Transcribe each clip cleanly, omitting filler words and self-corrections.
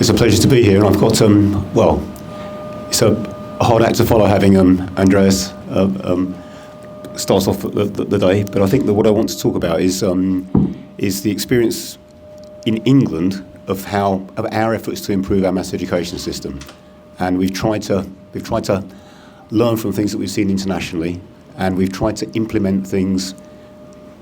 It's a pleasure to be here, and I've got, well, it's a hard act to follow having Andreas start off the day, but I think that what I want to talk about is the experience in England of our efforts to improve our maths education system, and we've tried to learn from things that we've seen internationally, and we've tried to implement things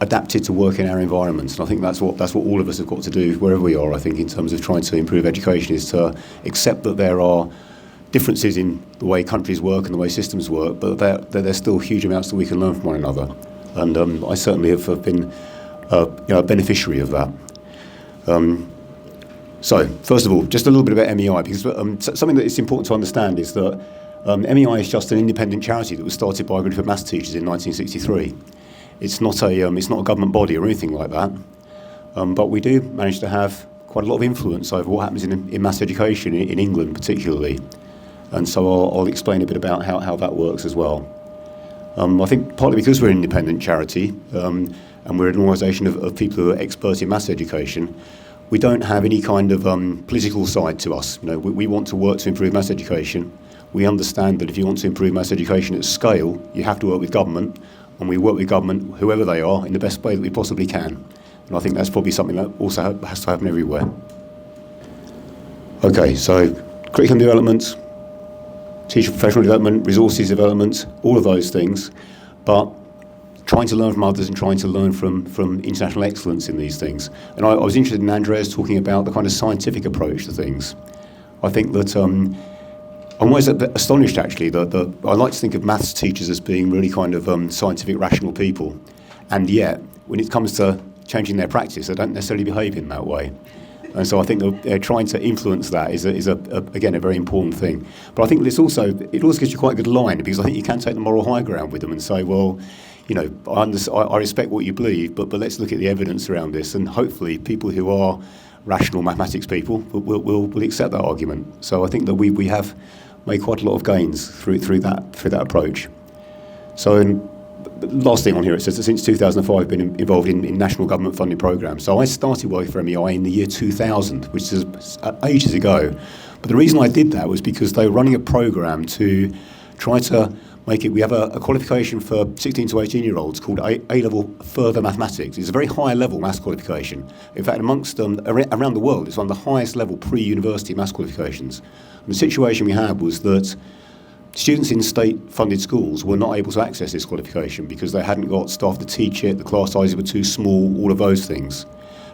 adapted to work in our environments. And I think that's what all of us have got to do wherever we are, I think, in terms of trying to improve education, is to accept that there are differences in the way countries work and the way systems work, but there's still huge amounts that we can learn from one another. And I certainly have been a beneficiary of that. So, first of all, just a little bit about MEI, because something that is important to understand is that MEI is just an independent charity that was started by a group of maths teachers in 1963. It's not a government body or anything like that, but we do manage to have quite a lot of influence over what happens in maths education in England particularly, and so I'll explain a bit about how that works as well. I think partly because we're an independent charity and we're an organisation of people who are experts in maths education, we don't have any kind of political side to us. You know, we want to work to improve maths education. We understand that if you want to improve maths education at scale, you have to work with government. And we work with government, whoever they are, in the best way that we possibly can. And I think that's probably something that also has to happen everywhere. Okay, so curriculum development, teacher professional development, resources development, all of those things, but trying to learn from others and trying to learn from international excellence in these things. And I was interested in Andreas talking about the kind of scientific approach to things. I think that I'm always astonished, actually, that I like to think of maths teachers as being really kind of scientific, rational people, and yet, when it comes to changing their practice, they don't necessarily behave in that way. And so I think that trying to influence that is again, a very important thing. But I think it also gives you quite a good line, because I think you can take the moral high ground with them and say, well, you know, I respect what you believe, but let's look at the evidence around this, and hopefully people who are rational mathematics people will accept that argument. So I think that we have made quite a lot of gains through that approach. So, last thing on here, it says that since 2005 I've been involved in national government funded programmes. So I started working for MEI in the year 2000, which is ages ago. But the reason I did that was because they were running a programme to try to make it, we have a qualification for 16 to 18 year olds called A-level further mathematics. It's a very high level maths qualification. In fact, amongst around the world, it's one of the highest level pre-university maths qualifications. And the situation we had was that students in state-funded schools were not able to access this qualification because they hadn't got staff to teach it, the class sizes were too small, all of those things.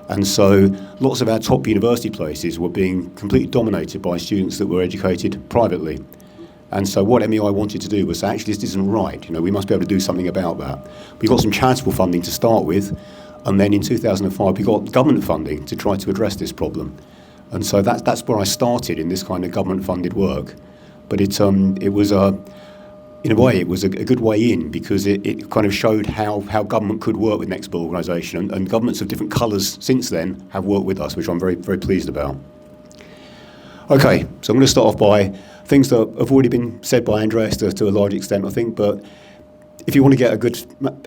And so lots of our top university places were being completely dominated by students that were educated privately. And so what MEI wanted to do was say, actually, this isn't right. You know, we must be able to do something about that. We got some charitable funding to start with, and then in 2005 we got government funding to try to address this problem. And so that's where I started in this kind of government-funded work. But it was in a way, it was a good way in, because it kind of showed how government could work with an expert organisation, and governments of different colours since then have worked with us, which I'm very, very pleased about. Okay, so I'm going to start off by things that have already been said by Andreas to a large extent, I think, but if you want to get a good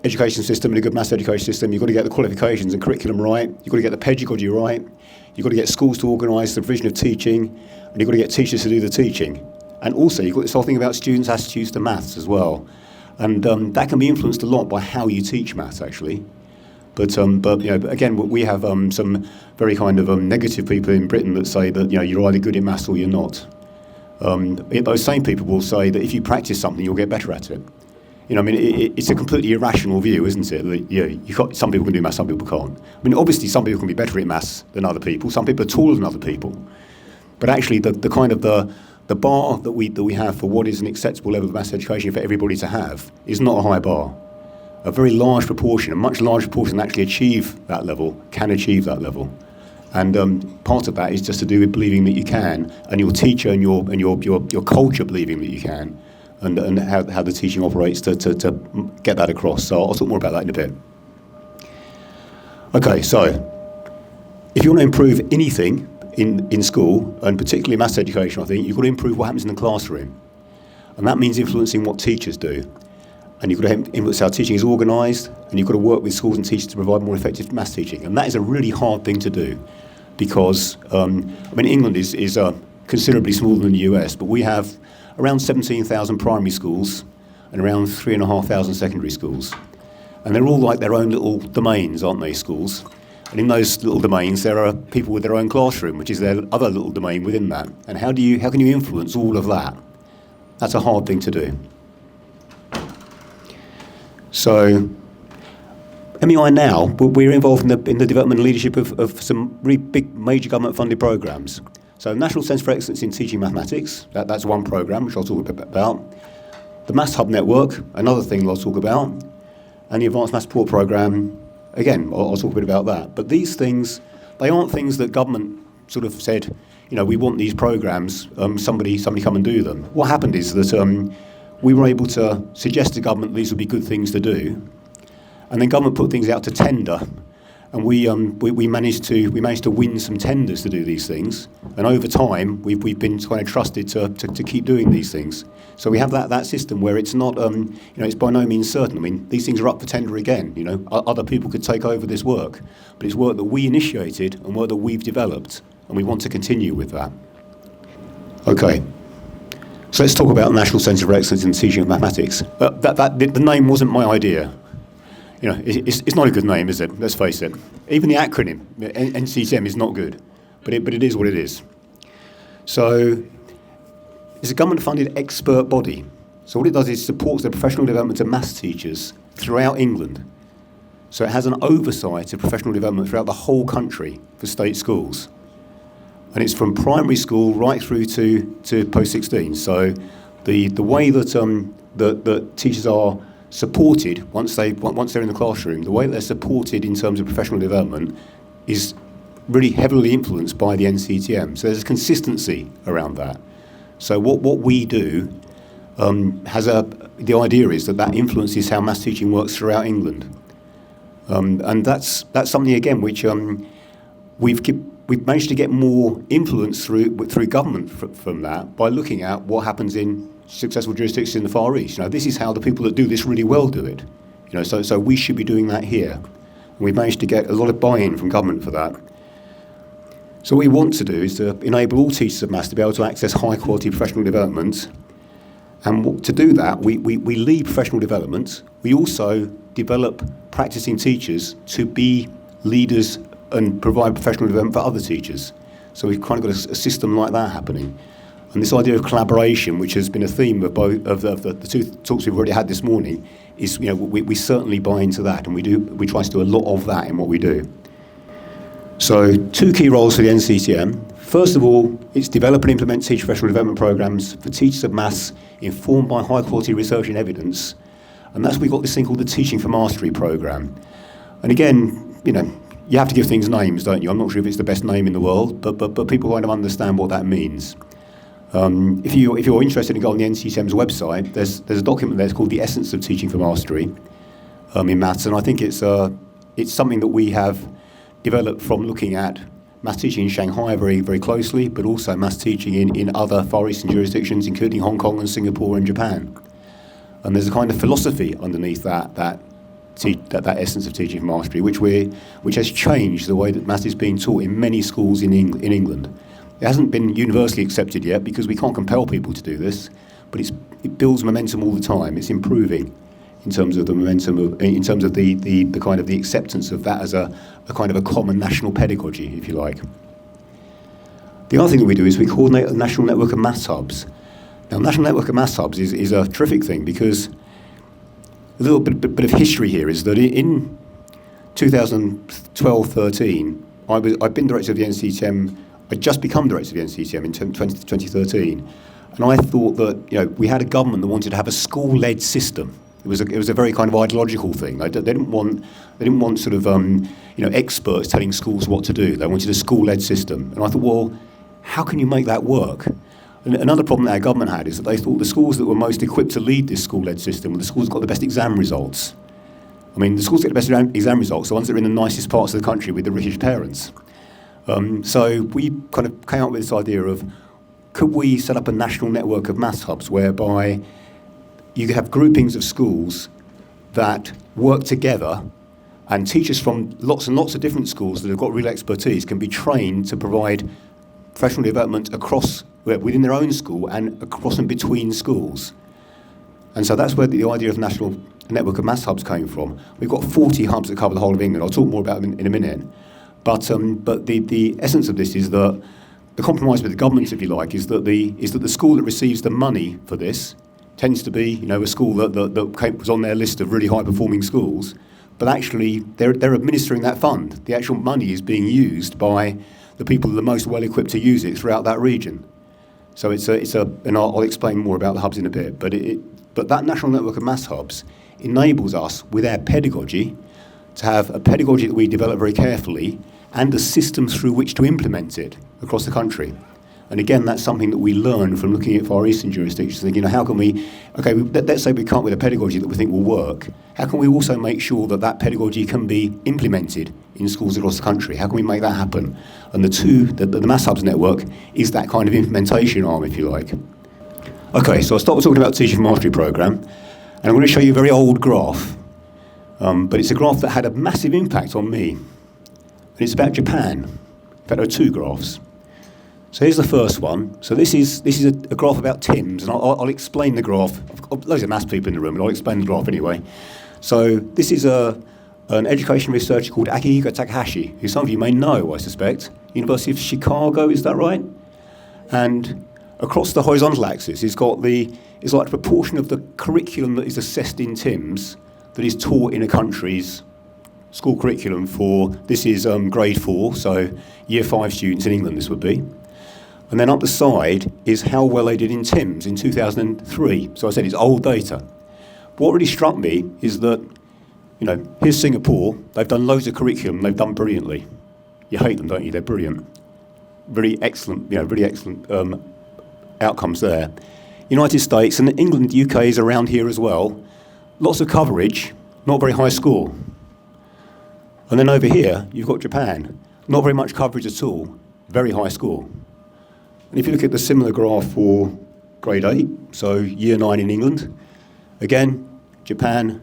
education system and a good maths education system, you've got to get the qualifications and curriculum right, you've got to get the pedagogy right, you've got to get schools to organise the provision of teaching, and you've got to get teachers to do the teaching. And also, you've got this whole thing about students' attitudes to maths as well. And that can be influenced a lot by how you teach maths, actually. But you know, again, we have some very kind of negative people in Britain that say that, you know, you're either good at maths or you're not. Those same people will say that if you practice something, you'll get better at it. You know, I mean, it's a completely irrational view, isn't it? That, you know, some people can do maths, some people can't. I mean, obviously, some people can be better at maths than other people. Some people are taller than other people. But actually, the kind of the bar that we have for what is an acceptable level of maths education for everybody to have is not a high bar. A very large proportion, a much larger proportion that actually achieve that level, can achieve that level. And part of that is just to do with believing that you can, and your teacher and your culture believing that you can, and how the teaching operates to get that across. So I'll talk more about that in a bit. Okay, so if you want to improve anything in school, and particularly maths education, I think you've got to improve what happens in the classroom. And that means influencing what teachers do. And you've got to influence how teaching is organised, and you've got to work with schools and teachers to provide more effective maths teaching. And that is a really hard thing to do. because, England is considerably smaller than the US, but we have around 17,000 primary schools and around 3,500 secondary schools. And they're all like their own little domains, aren't they, schools? And in those little domains, there are people with their own classroom, which is their other little domain within that. And how can you influence all of that? That's a hard thing to do. So, MEI now, we're involved in the development and leadership of some really big, major government-funded programs. So, National Centre for Excellence in Teaching Mathematics, that's one program, which I'll talk about. The Maths Hub Network, another thing I'll talk about. And the Advanced Maths Support Program, again, I'll talk a bit about that. But these things, they aren't things that government sort of said, we want these programs, somebody come and do them. What happened is that we were able to suggest to government these would be good things to do, and then government put things out to tender, and we managed to win some tenders to do these things, and over time we've been kind of trusted to keep doing these things. So we have that system where it's not it's by no means certain. These things are up for tender again. Other people could take over this work, but it's work that we initiated and work that we've developed, and we want to continue with that. Okay. So let's talk about National Centre for Excellence in the Teaching of Mathematics. The name wasn't my idea. It's not a good name, is it? Let's face it. Even the acronym, NCTM, is not good. But it is what it is. So it's a government-funded expert body. So what it does is supports the professional development of maths teachers throughout England. So it has an oversight of professional development throughout the whole country for state schools. And it's from primary school right through to post-16. So the way that teachers are supported once they're in the classroom, the way that they're supported in terms of professional development is really heavily influenced by the NCTM. So there's a consistency around that. So what we do the idea is that influences how maths teaching works throughout England. And that's something, again, which we've managed to get more influence through government from that by looking at what happens in successful jurisdictions in the Far East. This is how the people that do this really well do it. So we should be doing that here. And we've managed to get a lot of buy-in from government for that. So what we want to do is to enable all teachers of maths to be able to access high-quality professional development. And to do that, we lead professional development. We also develop practicing teachers to be leaders and provide professional development for other teachers. So we've kind of got a system like that happening. And this idea of collaboration, which has been a theme of both of the two talks we've already had this morning, is we certainly buy into that, and we try to do a lot of that in what we do. So two key roles for the NCTM. First of all, it's develop and implement teacher professional development programs for teachers of maths informed by high quality research and evidence. And that's we've got this thing called the Teaching for Mastery program. And again, you have to give things names, don't you? I'm not sure if it's the best name in the world, but people kind of understand what that means. If you're interested in going on the NCTM's website, there's a document there. It's called The Essence of Teaching for Mastery in maths, and I think it's something that we have developed from looking at maths teaching in Shanghai very, very closely, but also maths teaching in other Far Eastern jurisdictions, including Hong Kong and Singapore and Japan. And there's a kind of philosophy underneath that essence of teaching for mastery, which has changed the way that maths is being taught in many schools in England. It hasn't been universally accepted yet because we can't compel people to do this, but it builds momentum all the time. It's improving in terms of the momentum, in terms of the kind of the acceptance of that as a kind of a common national pedagogy, if you like. The other thing that we do is we coordinate a national network of maths hubs. Now, National Network of Maths Hubs is a terrific thing because a little bit of history here is that in 2012-13, I'd been director of the NCTM. I'd just become director of the NCTM in 2013, and I thought that we had a government that wanted to have a school-led system. It was a very kind of ideological thing. They didn't want sort of experts telling schools what to do. They wanted a school-led system, and I thought, well, how can you make that work? And another problem that our government had is that they thought the schools that were most equipped to lead this school-led system were the schools that got the best exam results. The schools that get the best exam results are the ones that are in the nicest parts of the country with the richest parents. So we kind of came up with this idea of, could we set up a national network of maths hubs whereby you could have groupings of schools that work together And teachers from lots and lots of different schools that have got real expertise can be trained to provide professional development within their own school and across and between schools. And so that's where the idea of national network of maths hubs came from. We've got 40 hubs that cover the whole of England. I'll talk more about them in a minute. But the essence of this is that the compromise with the government, if you like, is that the school that receives the money for this tends to be, a school that was on their list of really high-performing schools, but actually they're administering that fund. The actual money is being used by the people that are most well-equipped to use it throughout that region. So and I'll explain more about the hubs in a bit, but that national network of maths hubs enables us, with our pedagogy, to have a pedagogy that we develop very carefully and a system through which to implement it across the country. And again, that's something that we learn from looking at Far Eastern jurisdictions, thinking, how can let's say we come up with a pedagogy that we think will work. How can we also make sure that pedagogy can be implemented in schools across the country? How can we make that happen? And the Maths Hubs network is that kind of implementation arm, if you like. Okay, so I'll start talking about the Teaching for Mastery programme, and I'm going to show you a very old graph, but it's a graph that had a massive impact on me. And it's about Japan. In fact, there are two graphs. So here's the first one. So this is a graph about TIMS, and I'll explain the graph. I've got loads of maths people in the room, and I'll explain the graph anyway. So this is an education researcher called Akihiko Takahashi, who some of you may know, I suspect. University of Chicago, is that right? And across the horizontal axis, it's like the proportion of the curriculum that is assessed in TIMS that is taught in a country's school curriculum for, this is grade 4, so year 5 students in England this would be. And then up the side is how well they did in TIMS in 2003. So I said it's old data. But what really struck me is that, here's Singapore, they've done loads of curriculum, they've done brilliantly. You hate them, don't you? They're brilliant. Really excellent, outcomes there. United States and England, the UK is around here as well. Lots of coverage, not very high score. And then over here, you've got Japan. Not very much coverage at all, very high score. And if you look at the similar graph for grade 8, so year 9 in England, again, Japan,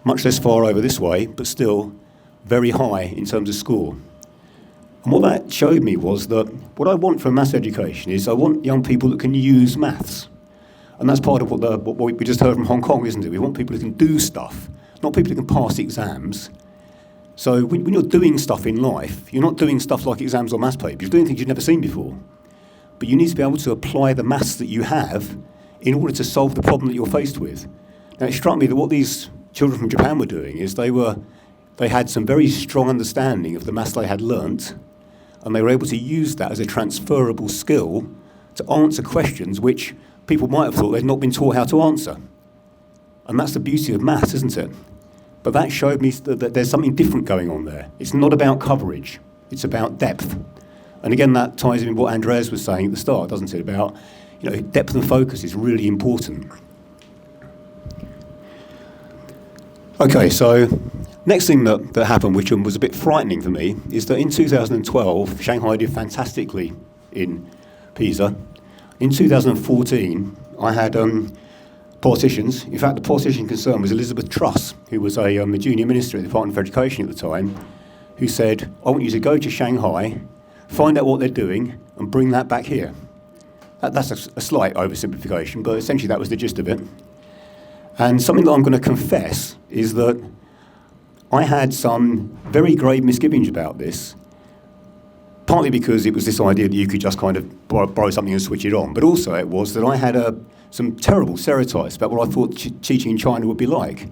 much less far over this way, but still very high in terms of score. And what that showed me was that what I want from maths education is I want young people that can use maths. And that's part of what we just heard from Hong Kong, isn't it? We want people who can do stuff, not people who can pass exams. So when you're doing stuff in life, you're not doing stuff like exams or maths papers. You're doing things you've never seen before. But you need to be able to apply the maths that you have in order to solve the problem that you're faced with. Now, it struck me that what these children from Japan were doing is they had some very strong understanding of the maths they had learnt, and they were able to use that as a transferable skill to answer questions which people might have thought they'd not been taught how to answer. And that's the beauty of maths, isn't it? But that showed me that there's something different going on there. It's not about coverage, it's about depth. And again, that ties in with what Andreas was saying at the start, doesn't it? About, depth and focus is really important. Okay, so next thing that happened, which was a bit frightening for me, is that in 2012, Shanghai did fantastically in PISA. In 2014, I had politicians. In fact, the politician concerned was Elizabeth Truss, who was a junior minister at the Department of Education at the time, who said, I want you to go to Shanghai, find out what they're doing, and bring that back here. That's a slight oversimplification, but essentially that was the gist of it. And something that I'm going to confess is that I had some very grave misgivings about this, partly because it was this idea that you could just kind of borrow something and switch it on, but also it was that I had some terrible stereotypes about what I thought teaching in China would be like.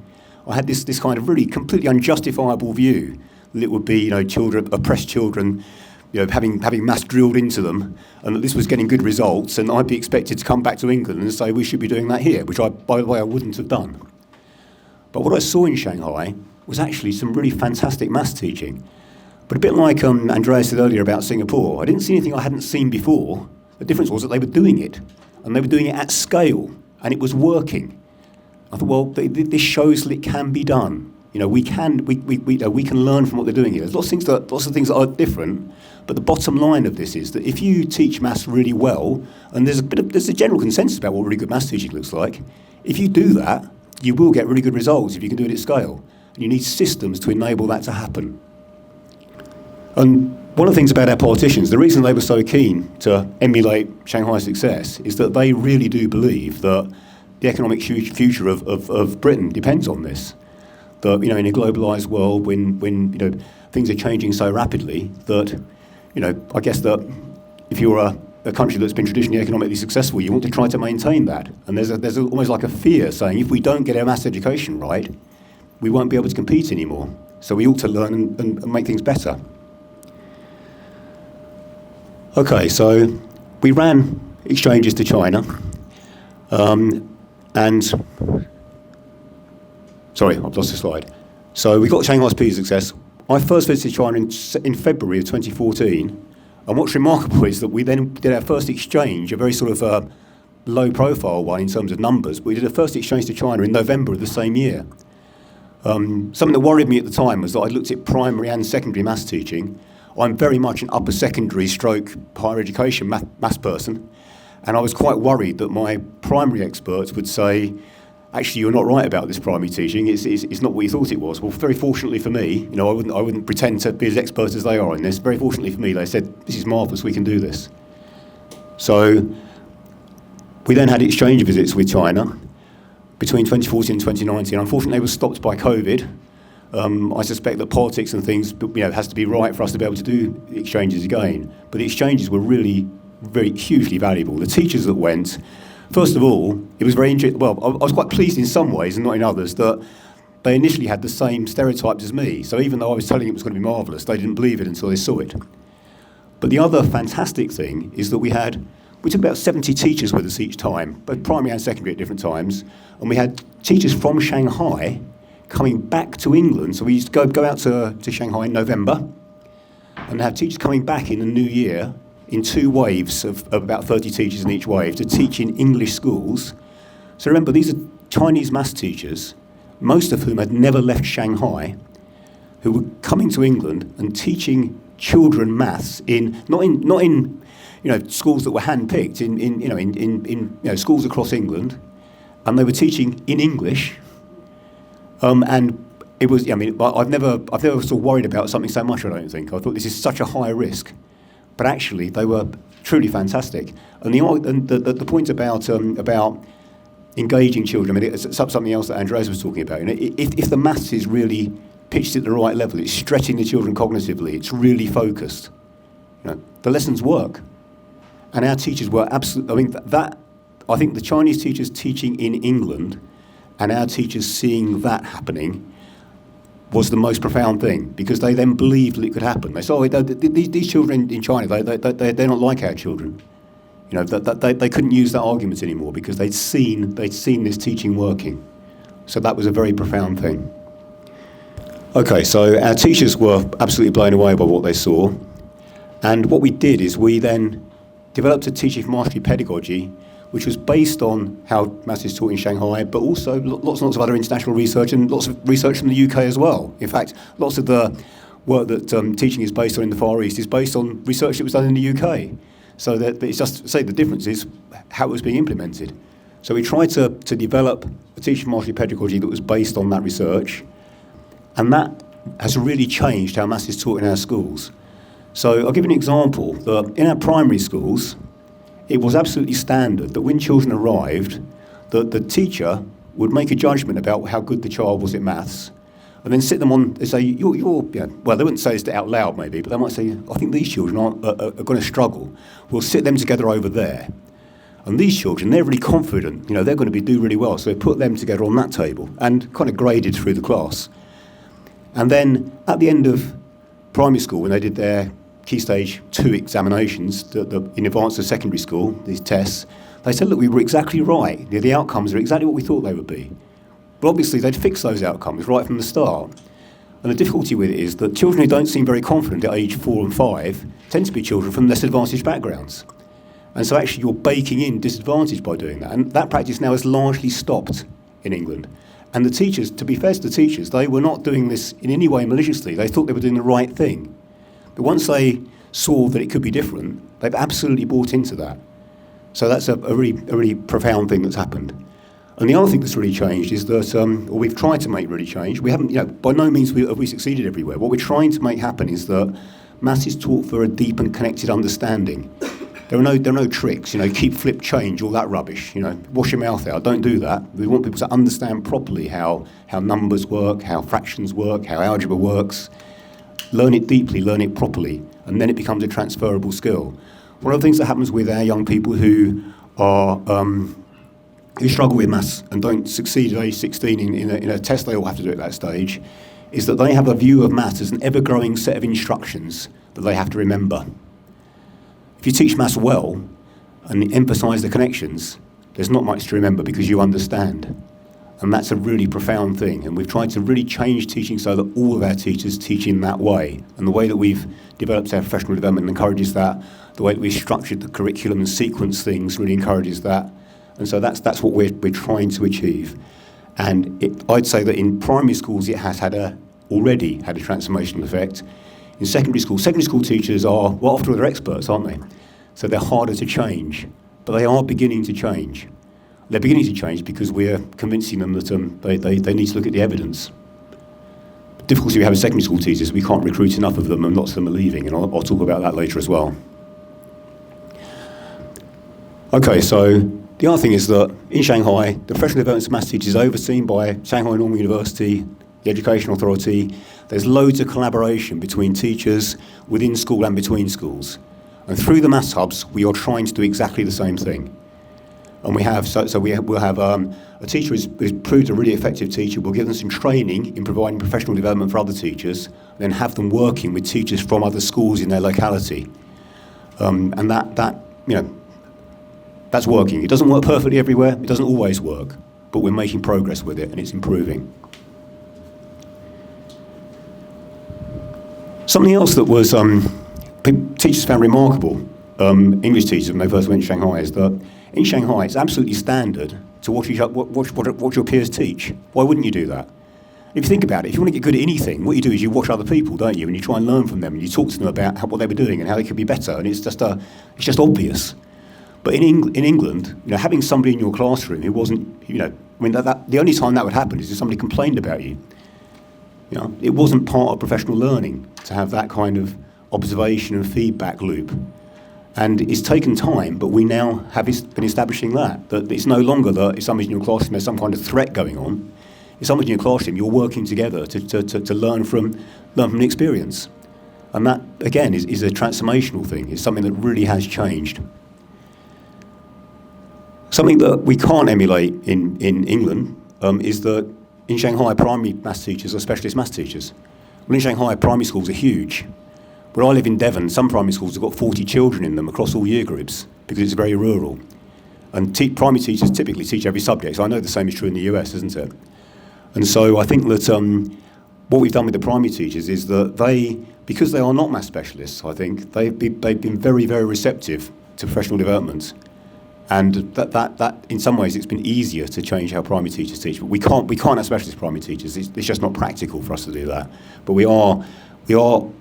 I had this kind of really completely unjustifiable view that it would be, oppressed children, having maths drilled into them, and that this was getting good results, and I'd be expected to come back to England and say we should be doing that here, which by the way, I wouldn't have done. But what I saw in Shanghai was actually some really fantastic maths teaching. But a bit like Andreas said earlier about Singapore, I didn't see anything I hadn't seen before. The difference was that they were doing it, and they were doing it at scale, and it was working. I thought, well, this shows that it can be done. We can learn from what they're doing here. There's lots of things that are different, but the bottom line of this is that if you teach maths really well, and there's a general consensus about what really good maths teaching looks like, if you do that, you will get really good results if you can do it at scale. You need systems to enable that to happen. And one of the things about our politicians, the reason they were so keen to emulate Shanghai's success is that they really do believe that the economic future of Britain depends on this. That, in a globalised world, when things are changing so rapidly, that, I guess that if you're a country that's been traditionally economically successful, you want to try to maintain that. And there's almost like a fear saying, if we don't get our mass education right, we won't be able to compete anymore. So we ought to learn and make things better. Okay, so we ran exchanges to China, and sorry, I've lost the slide. So we got Shanghai's peace success. I first visited China in February of 2014, and what's remarkable is that we then did our first exchange, a very sort of low-profile one in terms of numbers. We did a first exchange to China in November of the same year. Something that worried me at the time was that I looked at primary and secondary maths teaching. I'm very much an upper secondary stroke higher education maths person, and I was quite worried that my primary experts would say, actually, you're not right about this primary teaching, it's not what you thought it was. Well, very fortunately for me, I wouldn't pretend to be as expert as they are in this. Very fortunately for me, they said, this is marvellous, we can do this. So we then had exchange visits with China between 2014 and 2019. Unfortunately, they were stopped by COVID. I suspect that politics and things, has to be right for us to be able to do exchanges again. But the exchanges were really, very hugely valuable. The teachers that went, first of all, it was very interesting. Well, I was quite pleased in some ways and not in others that they initially had the same stereotypes as me. So even though I was telling them it was going to be marvellous, they didn't believe it until they saw it. But the other fantastic thing is that we took about 70 teachers with us each time, both primary and secondary at different times, and we had teachers from Shanghai coming back to England. So we used to go out to Shanghai in November and have teachers coming back in the new year in 2 waves of about 30 teachers in each wave to teach in English schools. So remember, these are Chinese maths teachers, most of whom had never left Shanghai, who were coming to England and teaching children maths not in schools that were handpicked, in schools across England, and they were teaching in English. And it was, I've never sort of worried about something so much, I don't think. I thought this is such a high risk. But actually, they were truly fantastic. And the point about engaging children, it's something else that Andreas was talking about. If the maths is really pitched at the right level, it's stretching the children cognitively, it's really focused. The lessons work. And our teachers were absolutely, I think the Chinese teachers teaching in England and our teachers seeing that happening was the most profound thing, because they then believed that it could happen. They said, these children in China, they're not like our children. They couldn't use that argument anymore because they'd seen this teaching working. So that was a very profound thing. Okay, so our teachers were absolutely blown away by what they saw. And what we did is we then developed a teaching for mastery pedagogy, which was based on how maths is taught in Shanghai, but also lots and lots of other international research and lots of research from the UK as well. In fact, lots of the work that teaching is based on in the Far East is based on research that was done in the UK. So that it's just, say, the difference is how it was being implemented. So we tried to develop a teaching for mastery pedagogy that was based on that research, and that has really changed how maths is taught in our schools. So I'll give you an example. In our primary schools, it was absolutely standard that when children arrived, the teacher would make a judgment about how good the child was at maths, and then sit them on, they say, well, they wouldn't say it out loud maybe, but they might say, I think these children are going to struggle. We'll sit them together over there. And these children, they're really confident, they're going to do really well. So they put them together on that table and kind of graded through the class. And then at the end of primary school, when they did their Key Stage 2 examinations in advance of secondary school, these tests, they said, look, we were exactly right. The outcomes are exactly what we thought they would be. But obviously, they'd fixed those outcomes right from the start. And the difficulty with it is that children who don't seem very confident at age 4 and 5 tend to be children from less advantaged backgrounds. And so actually, you're baking in disadvantage by doing that. And that practice now has largely stopped in England. And the teachers, to be fair to the teachers, they were not doing this in any way maliciously. They thought they were doing the right thing. But once they saw that it could be different, they've absolutely bought into that. So that's a really profound thing that's happened. And the other thing that's really changed is that, or we've tried to make really change, we haven't, by no means have we succeeded everywhere. What we're trying to make happen is that maths is taught for a deep and connected understanding. There are no tricks, keep, flip, change, all that rubbish, wash your mouth out, don't do that. We want people to understand properly how numbers work, how fractions work, how algebra works. Learn it deeply, learn it properly, and then it becomes a transferable skill. One of the things that happens with our young people who struggle with maths and don't succeed at age 16 in a test they all have to do at that stage, is that they have a view of maths as an ever-growing set of instructions that they have to remember. If you teach maths well and emphasise the connections, there's not much to remember because you understand. And that's a really profound thing. And we've tried to really change teaching so that all of our teachers teach in that way. And the way that we've developed our professional development encourages that. The way that we've structured the curriculum and sequence things really encourages that. And so that's what we're trying to achieve. And I'd say that in primary schools it has already had a transformational effect. In secondary school teachers are, well, after all, they're experts, aren't they? So they're harder to change. But they are beginning to change. They're beginning to change because we're convincing them that they need to look at the evidence. The difficulty we have with secondary school teachers is we can't recruit enough of them and lots of them are leaving, and I'll talk about that later as well. Okay, so the other thing is that in Shanghai, the professional development of maths teachers is overseen by Shanghai Normal University, the Education Authority. There's loads of collaboration between teachers, within school and between schools. And through the maths hubs, we are trying to do exactly the same thing. And we'll have a teacher who's proved a really effective teacher. We'll give them some training in providing professional development for other teachers, then have them working with teachers from other schools in their locality. And that's working. It doesn't work perfectly everywhere. It doesn't always work, but we're making progress with it and it's improving. Something else that was teachers found remarkable, English teachers when they first went to Shanghai, is that in Shanghai it's absolutely standard to watch your peers teach. Why wouldn't you do that? If you think about it, if you want to get good at anything, what you do is you watch other people, don't you? And you try and learn from them and you talk to them about what they were doing and how they could be better. And it's just obvious. But in England, having somebody in your classroom who wasn't, the only time that would happen is if somebody complained about you. It wasn't part of professional learning to have that kind of observation and feedback loop. And it's taken time, but we now have been establishing that it's no longer that if somebody's in your classroom, there's some kind of threat going on. If somebody's in your classroom, you're working together to learn from the experience. And that, again, is a transformational thing. It's something that really has changed. Something that we can't emulate in England is that in Shanghai, primary maths teachers are specialist maths teachers. Well, in Shanghai, primary schools are huge. Where I live in Devon, some primary schools have got 40 children in them across all year groups because it's very rural. And primary teachers typically teach every subject. So I know the same is true in the US, isn't it? And so I think that what we've done with the primary teachers is that because they are not maths specialists, I think, they've been very, very receptive to professional development. And that in some ways it's been easier to change how primary teachers teach. But we can't have specialist primary teachers. It's just not practical for us to do that. But we are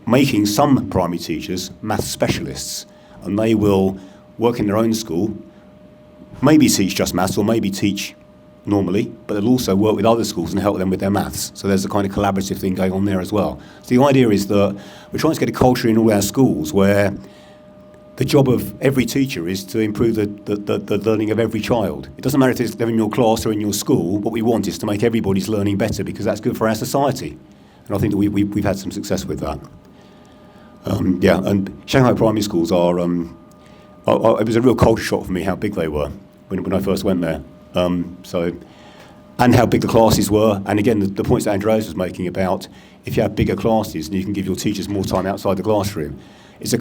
making some primary teachers maths specialists, and they will work in their own school, maybe teach just maths or maybe teach normally, but they'll also work with other schools and help them with their maths. So there's a kind of collaborative thing going on there as well. So the idea is that we're trying to get a culture in all our schools where the job of every teacher is to improve the learning of every child. It doesn't matter if they're in your class or in your school. What we want is to make everybody's learning better because that's good for our society. And I think that we've had some success with that. And Shanghai primary schools are, it was a real culture shock for me how big they were when I first went there. And how big the classes were. And again, the points that Andreas was making about if you have bigger classes and you can give your teachers more time outside the classroom, it's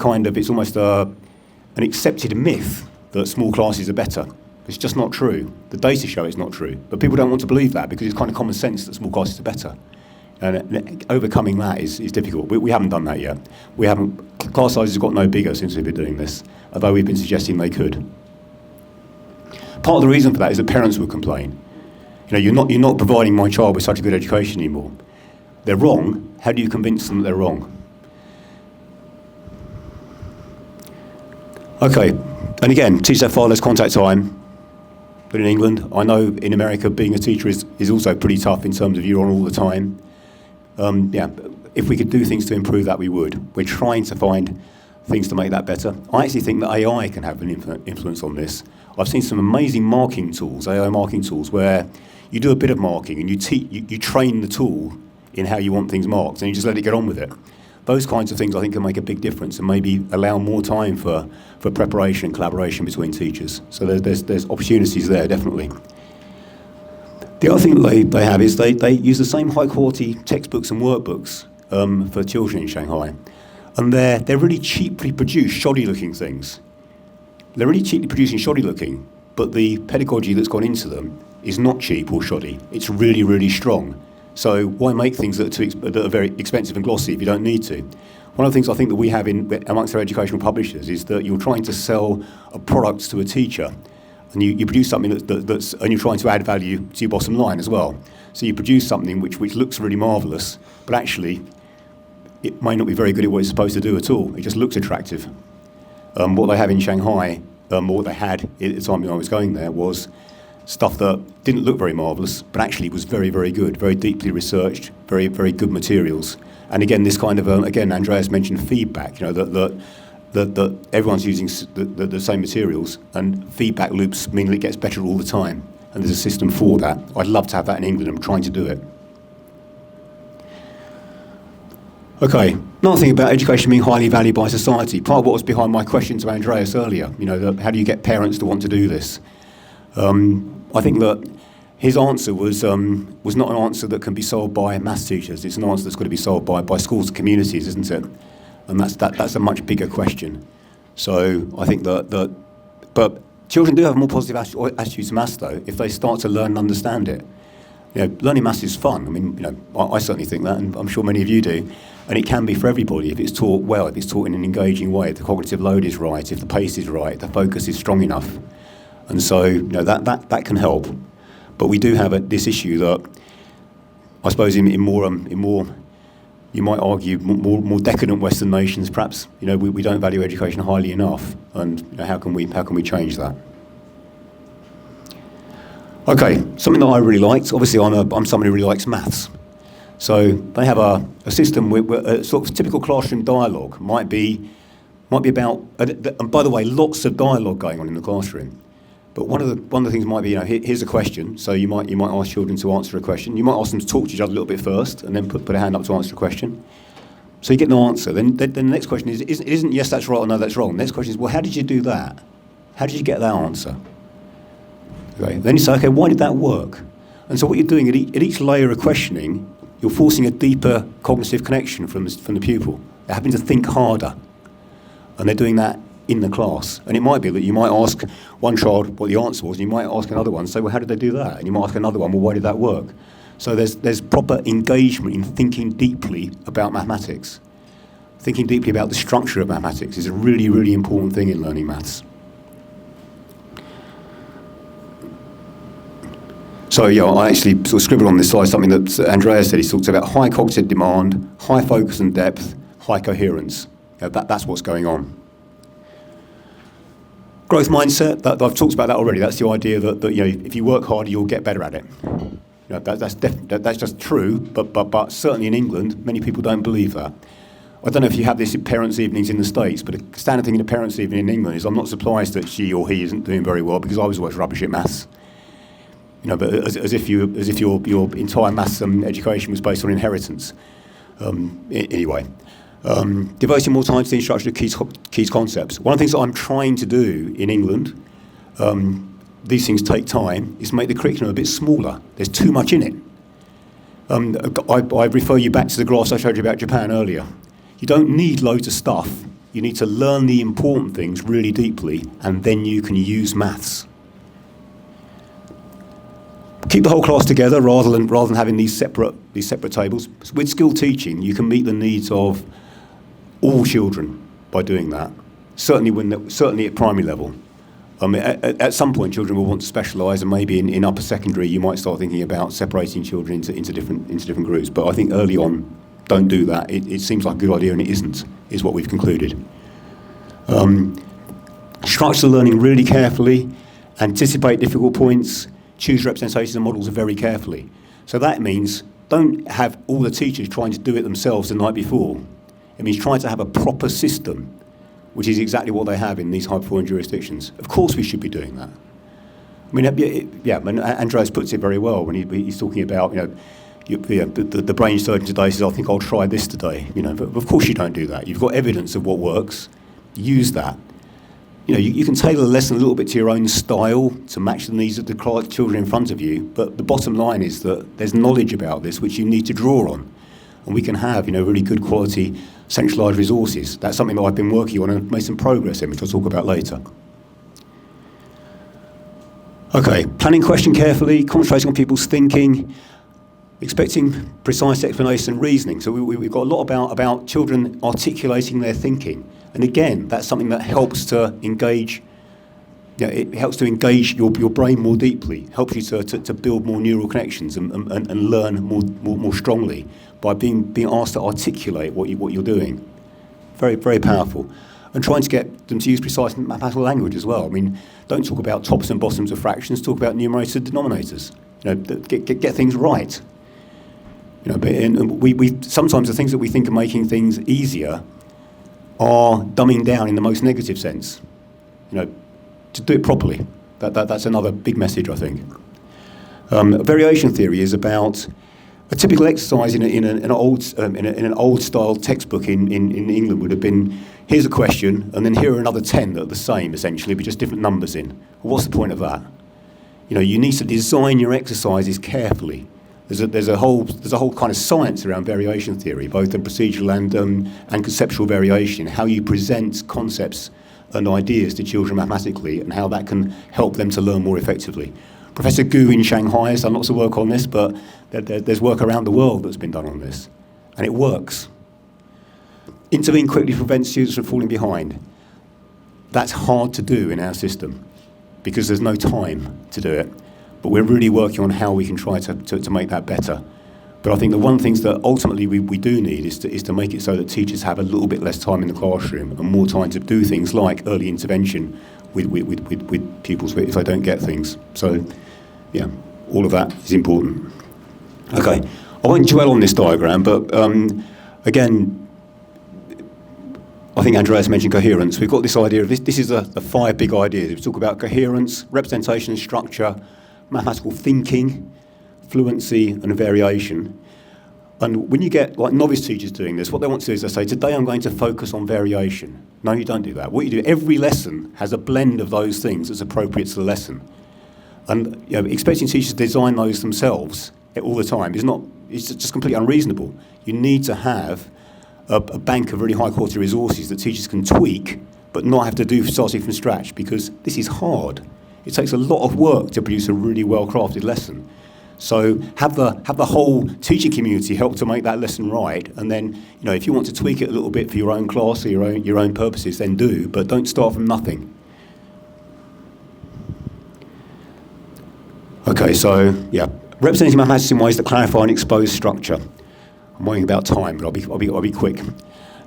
almost an accepted myth that small classes are better. It's just not true. The data show it's not true. But people don't want to believe that because it's kind of common sense that small classes are better. And overcoming that is difficult. We haven't done that yet. Class sizes have got no bigger since we've been doing this, although we've been suggesting they could. Part of the reason for that is that parents would complain. You're not providing my child with such a good education anymore. They're wrong. How do you convince them that they're wrong? Okay, and again, teach their far less contact time. than in England. I know in America being a teacher is also pretty tough in terms of you're on all the time. If we could do things to improve that, we would. We're trying to find things to make that better. I actually think that AI can have an influence on this. I've seen some amazing marking tools, AI marking tools, where you do a bit of marking and you train the tool in how you want things marked, and you just let it get on with it. Those kinds of things I think can make a big difference and maybe allow more time for preparation and collaboration between teachers. So there's opportunities there, definitely. The other thing that they have is they use the same high quality textbooks and workbooks for children in Shanghai. And they're really cheaply produced, shoddy looking things. They're really cheaply producing shoddy looking, but the pedagogy that's gone into them is not cheap or shoddy. It's really, really strong. So why make things that are very expensive and glossy if you don't need to? One of the things I think that we have amongst our educational publishers is that you're trying to sell a product to a teacher, and you produce something that's and you're trying to add value to your bottom line as well. So you produce something which looks really marvellous, but actually it may not be very good at what it's supposed to do at all. It just looks attractive. What they have in Shanghai, or what they had at the time when I was going there, was stuff that didn't look very marvellous, but actually was very, very good, very deeply researched, very, very good materials. And again, this kind of, again, Andreas mentioned feedback, that everyone's using the same materials, and feedback loops mean that it gets better all the time. And there's a system for that. I'd love to have that in England. I'm trying to do it. Okay, another thing about education being highly valued by society. Part of what was behind my question to Andreas earlier, how do you get parents to want to do this? I think that his answer was not an answer that can be solved by maths teachers. It's an answer that's got to be solved by schools and communities, isn't it? And that's a much bigger question. So I think but children do have a more positive attitude to maths, though, if they start to learn and understand it. Learning maths is fun. I mean, I certainly think that, and I'm sure many of you do. And it can be for everybody if it's taught well, if it's taught in an engaging way, if the cognitive load is right, if the pace is right, the focus is strong enough. And so that can help. But we do have this issue that I suppose in more you might argue more decadent Western nations, perhaps we don't value education highly enough. And how can we change that? Okay, something that I really liked. Obviously, I'm somebody who really likes maths. So they have a system where a sort of typical classroom dialogue might be about. And by the way, lots of dialogue going on in the classroom. But one of the things might be, here's a question. So you might ask children to answer a question. You might ask them to talk to each other a little bit first, and then put a hand up to answer a question. So you get an answer. Then the next question isn't yes, that's right, or no, that's wrong. The next question is, well, how did you do that? How did you get that answer? Okay. Then you say, okay, why did that work? And so what you're doing at each layer of questioning, you're forcing a deeper cognitive connection from the pupil. They're having to think harder, and they're doing that in the class. And it might be that you might ask one child what the answer was, and you might ask another one, say, well, how did they do that? And you might ask another one, well, why did that work? So there's proper engagement in thinking deeply about mathematics. Thinking deeply about the structure of mathematics is a really, really important thing in learning maths. So I actually sort of scribbled on this slide something that Andreas said. He talks about high cognitive demand, high focus and depth, high coherence. That's what's going on. Growth mindset, I've talked about that already. That's the idea that if you work harder, you'll get better at it. That's just true, but certainly in England, many people don't believe that. I don't know if you have this in parents' evenings in the States, but a standard thing in a parents' evening in England is I'm not surprised that she or he isn't doing very well because I was always rubbish at maths. But as if your entire maths education was based on inheritance. Anyway. Devoting more time to the instruction of key concepts. One of the things that I'm trying to do in England, these things take time, is make the curriculum a bit smaller. There's too much in it. I refer you back to the graphs I showed you about Japan earlier. You don't need loads of stuff. You need to learn the important things really deeply, and then you can use maths. Keep the whole class together rather than having these separate tables. With skilled teaching, you can meet the needs of all children by doing that. Certainly at primary level. At some point, children will want to specialise, and maybe in upper secondary, you might start thinking about separating children into different groups. But I think early on, don't do that. It seems like a good idea, and it isn't. Is what we've concluded. Structure the learning really carefully. Anticipate difficult points, choose representations and models very carefully. So that means don't have all the teachers trying to do it themselves the night before. It means trying to have a proper system, which is exactly what they have in these high-performing jurisdictions. Of course we should be doing that. I mean, Andreas puts it very well when he's talking about, the brain surgeon today says, I think I'll try this today. But of course you don't do that. You've got evidence of what works. Use that. You can tailor the lesson a little bit to your own style to match the needs of the children in front of you, but the bottom line is that there's knowledge about this which you need to draw on. And we can have, really good quality centralised resources. That's something that I've been working on and made some progress in, which I'll talk about later. Okay, planning question carefully, concentrating on people's thinking, expecting precise explanation and reasoning. So we've got a lot about children articulating their thinking. And again, that's something that helps to engage, it helps to engage your brain more deeply, helps you to build more neural connections and learn more strongly by being asked to articulate what you're doing. Very, very powerful. And trying to get them to use precise mathematical language as well. I mean, don't talk about tops and bottoms of fractions, talk about numerators and denominators. Get things right. We sometimes the things that we think are making things easier are dumbing down in the most negative sense. To do it properly. That's another big message, I think. Variation theory is about a typical exercise in an old style textbook in England would have been, here's a question, and then here are another 10 that are the same, essentially, but just different numbers in. Well, what's the point of that? You need to design your exercises carefully. There's a whole kind of science around variation theory, both in procedural and conceptual variation, how you present concepts and ideas to children mathematically, and how that can help them to learn more effectively. Professor Gu in Shanghai has done lots of work on this, but there's work around the world that's been done on this, and it works. Intervene quickly to prevent students from falling behind. That's hard to do in our system because there's no time to do it, but we're really working on how we can try to make that better. But I think the one things that ultimately we do need is to make it so that teachers have a little bit less time in the classroom and more time to do things like early intervention with pupils if they don't get things. So, yeah, all of that is important. Okay, I won't dwell on this diagram, but again, I think Andreas mentioned coherence. We've got this idea of this is the 5 big ideas. We talk about coherence, representation and structure, mathematical thinking, fluency and variation. And when you get like novice teachers doing this, what they want to do is they say, today I'm going to focus on variation. No, you don't do that. What you do, every lesson has a blend of those things that's appropriate to the lesson. And expecting teachers to design those themselves all the time it's just completely unreasonable. You need to have a bank of really high quality resources that teachers can tweak, but not have to do starting from scratch, because this is hard. It takes a lot of work to produce a really well-crafted lesson. So have the whole teaching community help to make that lesson right, and then if you want to tweak it a little bit for your own class or your own purposes, then do, but don't start from nothing. Okay, so yeah, representing mathematics in ways that clarify and expose structure. I'm worrying about time, but I'll be quick.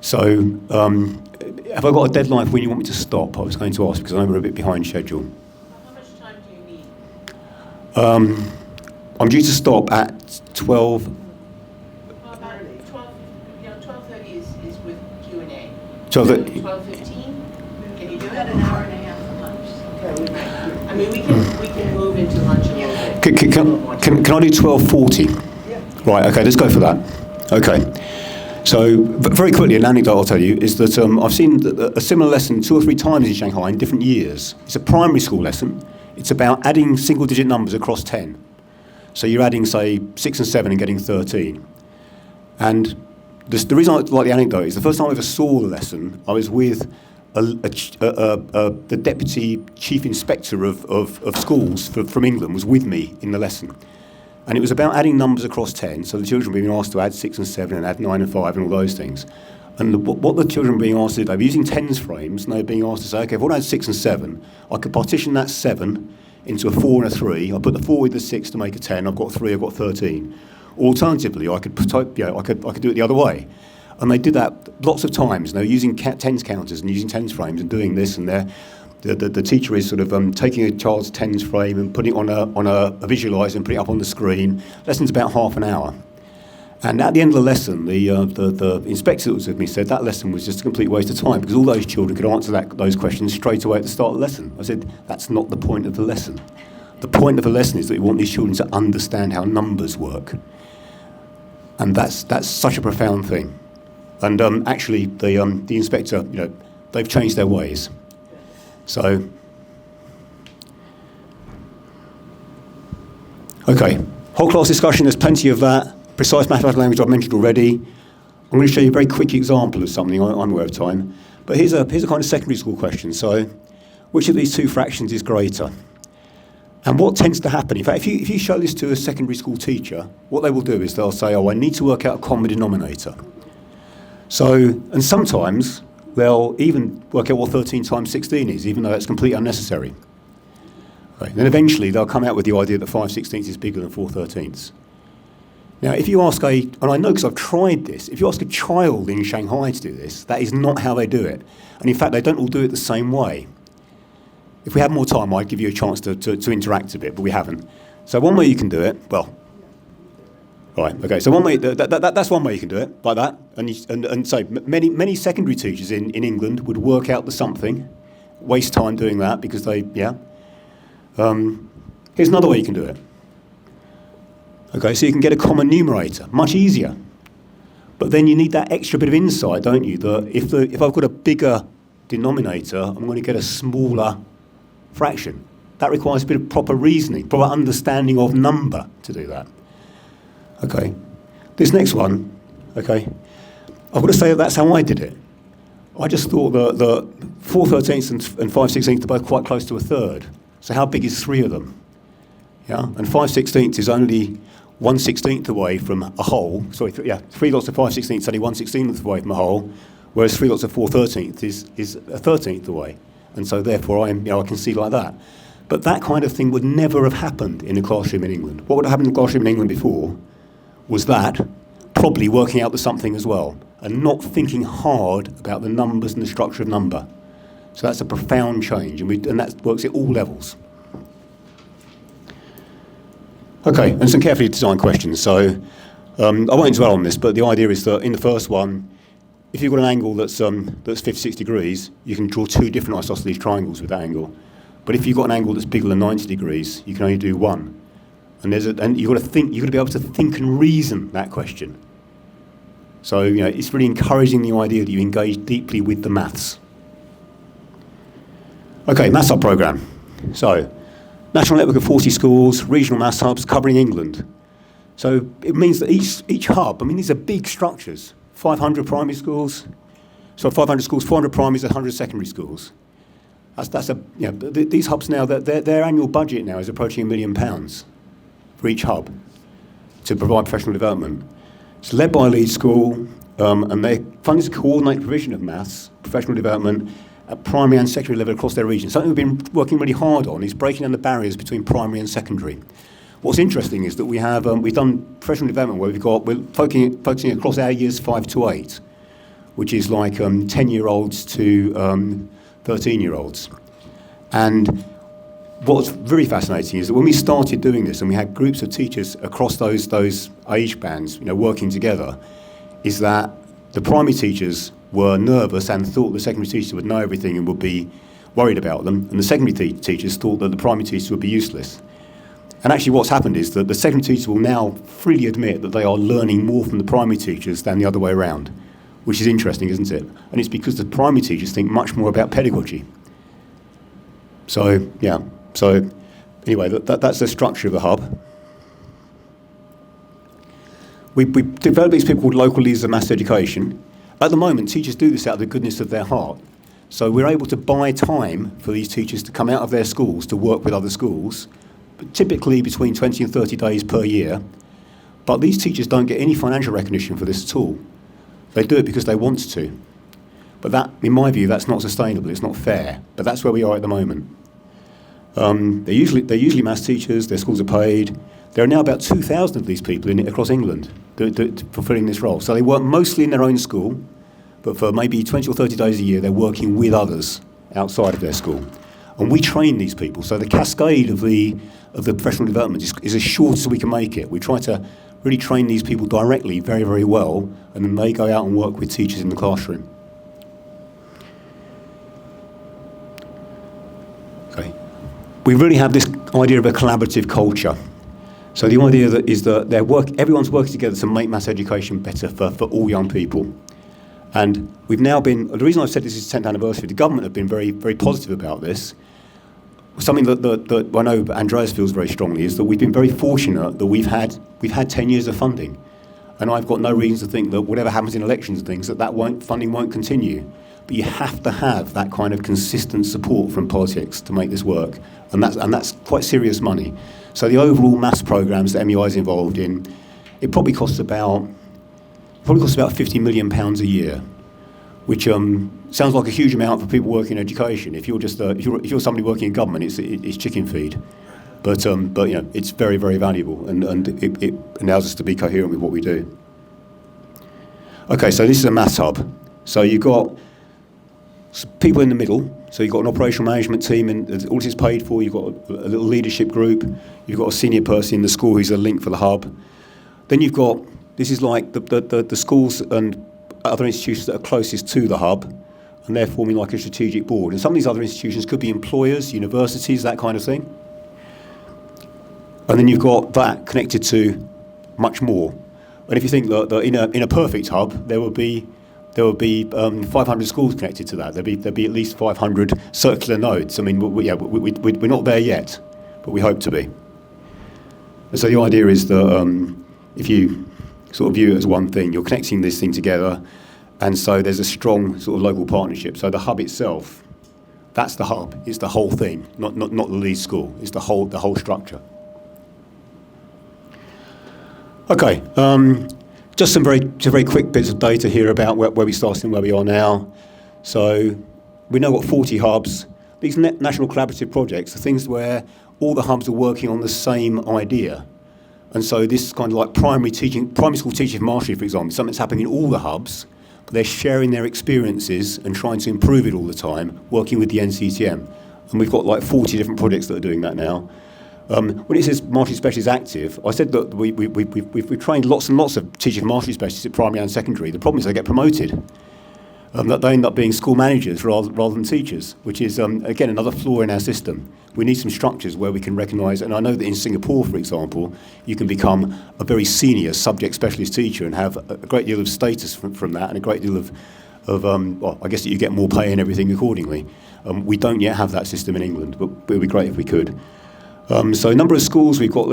So have I got a deadline for when you want me to stop? I was going to ask because I know we're a bit behind schedule. How much time do you need? I'm due to stop at 12. Well, about 12:30 is with Q&A. 12:15? Can you do it? About an hour and a half for lunch. Okay. I mean, we can move into lunch a little bit. Can I do 12:40? Yeah. Right, okay, let's go for that. Okay. So, very quickly, an anecdote I'll tell you is that I've seen a similar lesson 2 or 3 times in Shanghai in different years. It's a primary school lesson. It's about adding single-digit numbers across 10. So you're adding, say, 6 and 7 and getting 13. And the reason I like the anecdote is the first time I ever saw the lesson, I was with the Deputy Chief Inspector of Schools from England was with me in the lesson. And it was about adding numbers across 10, so the children were being asked to add 6 and 7 and add 9 and 5 and all those things. And what the children were being asked to do, they were using tens frames, and they were being asked to say, okay, if I had 6 and 7, I could partition that 7 into a 4 and a 3. I put the 4 with the 6 to make a 10. I've got 3. I've got 13. Alternatively, I could do it the other way. And they did that lots of times. And they were using tens counters and using tens frames and doing this and there. The teacher is sort of taking a child's TENS frame and putting it on a visualiser and putting it up on the screen. Lesson's about half an hour. And at the end of the lesson, the inspector that was with me said that lesson was just a complete waste of time because all those children could answer those questions straight away at the start of the lesson. I said, that's not the point of the lesson. The point of the lesson is that we want these children to understand how numbers work. And that's such a profound thing. And actually, the inspector, they've changed their ways. So, okay, whole class discussion, there's plenty of that. Precise mathematical language I've mentioned already. I'm going to show you a very quick example of something. I'm aware of time. But here's a kind of secondary school question. So, which of these two fractions is greater? And what tends to happen, in fact, if you show this to a secondary school teacher, what they will do is they'll say, I need to work out a common denominator. So, and sometimes they'll even work out what 13 times 16 is, even though that's completely unnecessary. Right. Then eventually they'll come out with the idea that 5/16 is bigger than 4/13. Now, if you ask and I know because I've tried this, if you ask a child in Shanghai to do this, that is not how they do it. And in fact, they don't all do it the same way. If we had more time, I'd give you a chance to interact a bit, but we haven't. So one way you can do it, so one way, that's one way you can do it, like that. And so many secondary teachers in England would work out the something, waste time doing that because here's another way you can do it. Okay, so you can get a common numerator, much easier. But then you need that extra bit of insight, don't you? That if I've got a bigger denominator, I'm going to get a smaller fraction. That requires a bit of proper reasoning, proper understanding of number to do that. Okay, this next one, okay, I've got to say that that's how I did it. I just thought that 4/13 and 5/16 are both quite close to a third. So how big is three of them? Yeah, and 5/16 is only 1/16 away from a whole. Sorry, 3 lots of 5/16 is only 1/16 away from a whole, whereas 3 lots of 4/13 is a 13th away. And so therefore I can see like that. But that kind of thing would never have happened in a classroom in England. What would have happened in a classroom in England before was that, probably working out the something as well, and not thinking hard about the numbers and the structure of number. So that's a profound change, and that works at all levels. Okay, and some carefully designed questions. So I won't dwell on this, but the idea is that in the first one, if you've got an angle that's 56 degrees, you can draw two different isosceles triangles with that angle. But if you've got an angle that's bigger than 90 degrees, you can only do one. And you've got to be able to think and reason that question. So it's really encouraging the idea that you engage deeply with the maths. Okay, maths hub programme. So, national network of 40 schools, regional maths hubs covering England. So it means that each hub, these are big structures. 500 primary schools, 500 schools, 400 primaries, 100 secondary schools. These hubs now, their annual budget now is approaching £1 million for each hub to provide professional development. It's led by a lead school, and they fund to coordinate provision of maths, professional development, at primary and secondary level across their region. Something we've been working really hard on is breaking down the barriers between primary and secondary. What's interesting is that we've done professional development where we're focusing across our years 5 to 8, which is like 10-year-olds to 13-year-olds. And what's very fascinating is that when we started doing this and we had groups of teachers across those age bands, working together, is that the primary teachers were nervous and thought the secondary teachers would know everything and would be worried about them, and the secondary teachers thought that the primary teachers would be useless. And actually what's happened is that the secondary teachers will now freely admit that they are learning more from the primary teachers than the other way around, which is interesting, isn't it? And it's because the primary teachers think much more about pedagogy. So anyway, that's the structure of the hub. We developed these people called local leaders of maths education. At the moment, teachers do this out of the goodness of their heart. So we're able to buy time for these teachers to come out of their schools to work with other schools, but typically between 20 and 30 days per year. But these teachers don't get any financial recognition for this at all. They do it because they want to. But that, in my view, that's not sustainable, it's not fair. But that's where we are at the moment. They're usually maths teachers, their schools are paid. There are now about 2,000 of these people across England fulfilling this role. So they work mostly in their own school, but for maybe 20 or 30 days a year, they're working with others outside of their school. And we train these people, so the cascade of the professional development is as short as we can make it. We try to really train these people directly very, very well, and then they go out and work with teachers in the classroom. Okay. We really have this idea of a collaborative culture. So the idea is that everyone's working together to make maths education better for all young people. And we've now been, the reason I've said this is the 10th anniversary, the government have been very, very positive about this. Something that I know Andreas feels very strongly is that we've been very fortunate that we've had 10 years of funding. And I've got no reason to think that whatever happens in elections and things, funding won't continue. But you have to have that kind of consistent support from politics to make this work. And that's quite serious money. So the overall maths programmes that MEI is involved in, it probably costs about £50 million a year, which sounds like a huge amount for people working in education. If you're if you're somebody working in government, it's chicken feed, but you know, it's very, very valuable, and it allows us to be coherent with what we do. Okay, so this is a maths hub. So you've got people in the middle. So you've got an operational management team, and all this is paid for. You've got a little leadership group. You've got a senior person in the school who's a link for the hub. Then you've got, this is like the schools and other institutions that are closest to the hub, and they're forming like a strategic board. And some of these other institutions could be employers, universities, that kind of thing. And then you've got that connected to much more. And if you think that in a perfect hub, there would be 500 schools connected to that. There'd be at least 500 circular nodes. I mean, we're not there yet, but we hope to be. And so the idea is that if you sort of view it as one thing, you're connecting this thing together, and so there's a strong sort of local partnership. So the hub itself, that's the hub. It's the whole thing, not the lead school. It's the whole structure. Okay. Just some very quick bits of data here about where we started and where we are now. So we know what 40 hubs. These national collaborative projects are things where all the hubs are working on the same idea. And so this is kind of like primary school teaching mastery, for example, something that's happening in all the hubs, but they're sharing their experiences and trying to improve it all the time, working with the NCTM. And we've got like 40 different projects that are doing that now. When it says mastery specialists active, I said that we've trained lots and lots of teaching mastery specialists at primary and secondary. The problem is they get promoted. That they end up being school managers rather than teachers, which is, again, another flaw in our system. We need some structures where we can recognise, and I know that in Singapore, for example, you can become a very senior subject specialist teacher and have a great deal of status from that, and a great deal of well, I guess that you get more pay and everything accordingly. We don't yet have that system in England, but it would be great if we could. So a number of schools we've got,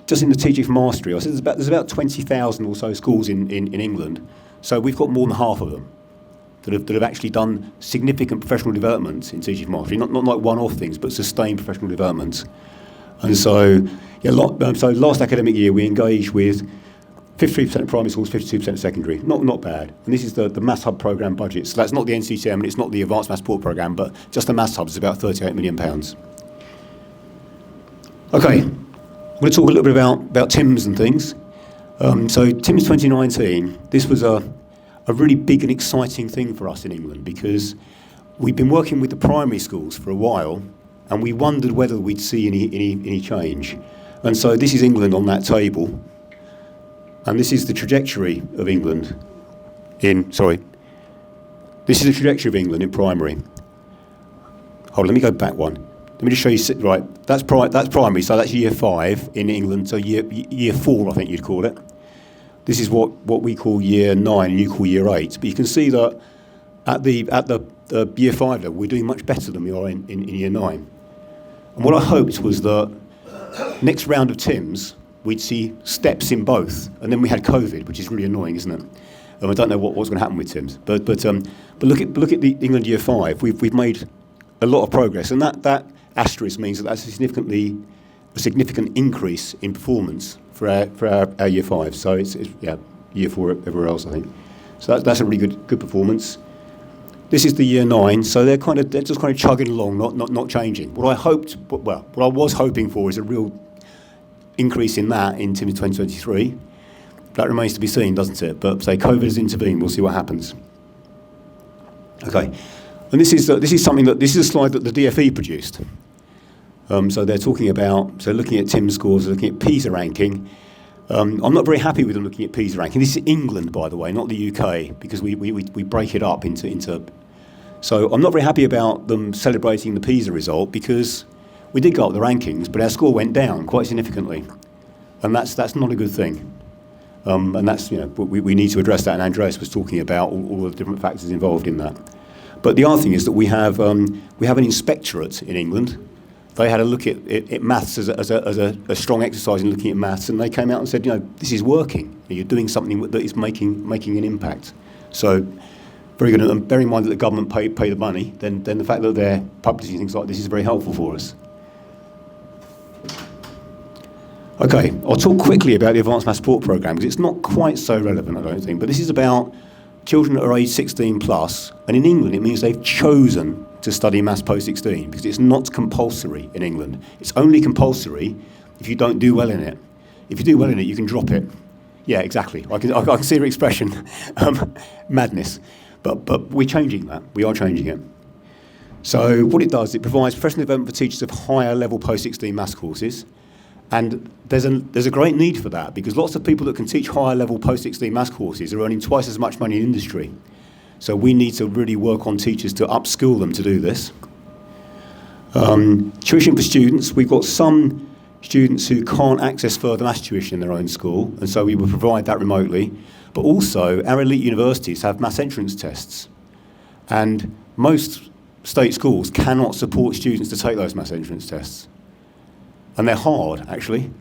just in the teaching for mastery, I said there's about 20,000 or so schools in England, so we've got more than half of them that have actually done significant professional development in teaching for mastery, not like one-off things, but sustained professional development. And so, so last academic year we engaged with 53% of primary schools, 52% of secondary. Not bad. And this is the Maths Hub programme budget. So that's not the NCTM and it's not the Advanced Maths Support programme, but just the Maths Hub is about £38 million. Okay, I'm going to talk a little bit about TIMS and things. So TIMS 2019, this was a really big and exciting thing for us in England because we've been working with the primary schools for a while and we wondered whether we'd see any change. And so this is England on that table. And this is the trajectory of England this is the trajectory of England in primary. Hold on, let me go back one. Let me just show you, right, that's primary, so that's year 5 in England, so year 4, I think you'd call it. This is what we call year 9 and you call year 8. But you can see that at the year 5 level, we're doing much better than we are in year 9. And what I hoped was that next round of TIMS, we'd see steps in both. And then we had COVID, which is really annoying, isn't it? I don't know what's going to happen with TIMS. But look at the England year 5. We've made a lot of progress, and that asterisk means that's a significant increase in performance for our year 5. So it's year 4 everywhere else, I think. So that's a really good performance. This is the year 9, so they're just kind of chugging along, not changing. What I was hoping for is a real increase in that in TIMS 2023. That remains to be seen, doesn't it? But say COVID has intervened, we'll see what happens. Okay. And this is something this is a slide that the DFE produced. So they're talking about, looking at TIM scores, looking at PISA ranking. I'm not very happy with them looking at PISA ranking. This is England, by the way, not the UK, because we break it up into. So I'm not very happy about them celebrating the PISA result, because we did go up the rankings, but our score went down quite significantly, and that's not a good thing. And that's, we need to address that. And Andreas was talking about all the different factors involved in that. But the other thing is that we have an inspectorate in England. They had a look at maths as a strong exercise in looking at maths, and they came out and said, this is working. You're doing something that is making an impact. So, very good. And bear in mind that the government pay the money, then the fact that they're publishing things like this is very helpful for us. Okay, I'll talk quickly about the Advanced Maths Support Programme, because it's not quite so relevant, I don't think. But this is about children that are aged 16 plus, and in England it means they've chosen to study maths post-16, because it's not compulsory in England. It's only compulsory if you don't do well in it. If you do well in it, you can drop it. Yeah, exactly. I can see your expression. Madness. But we're changing that. We are changing it. So what it does, it provides professional development for teachers of higher level post-16 maths courses. And there's a great need for that, because lots of people that can teach higher level post-16 maths courses are earning twice as much money in industry. So we need to really work on teachers to upskill them to do this. Tuition for students. We've got some students who can't access further maths tuition in their own school, and so we will provide that remotely. But also, our elite universities have maths entrance tests. And most state schools cannot support students to take those maths entrance tests. And they're hard, actually.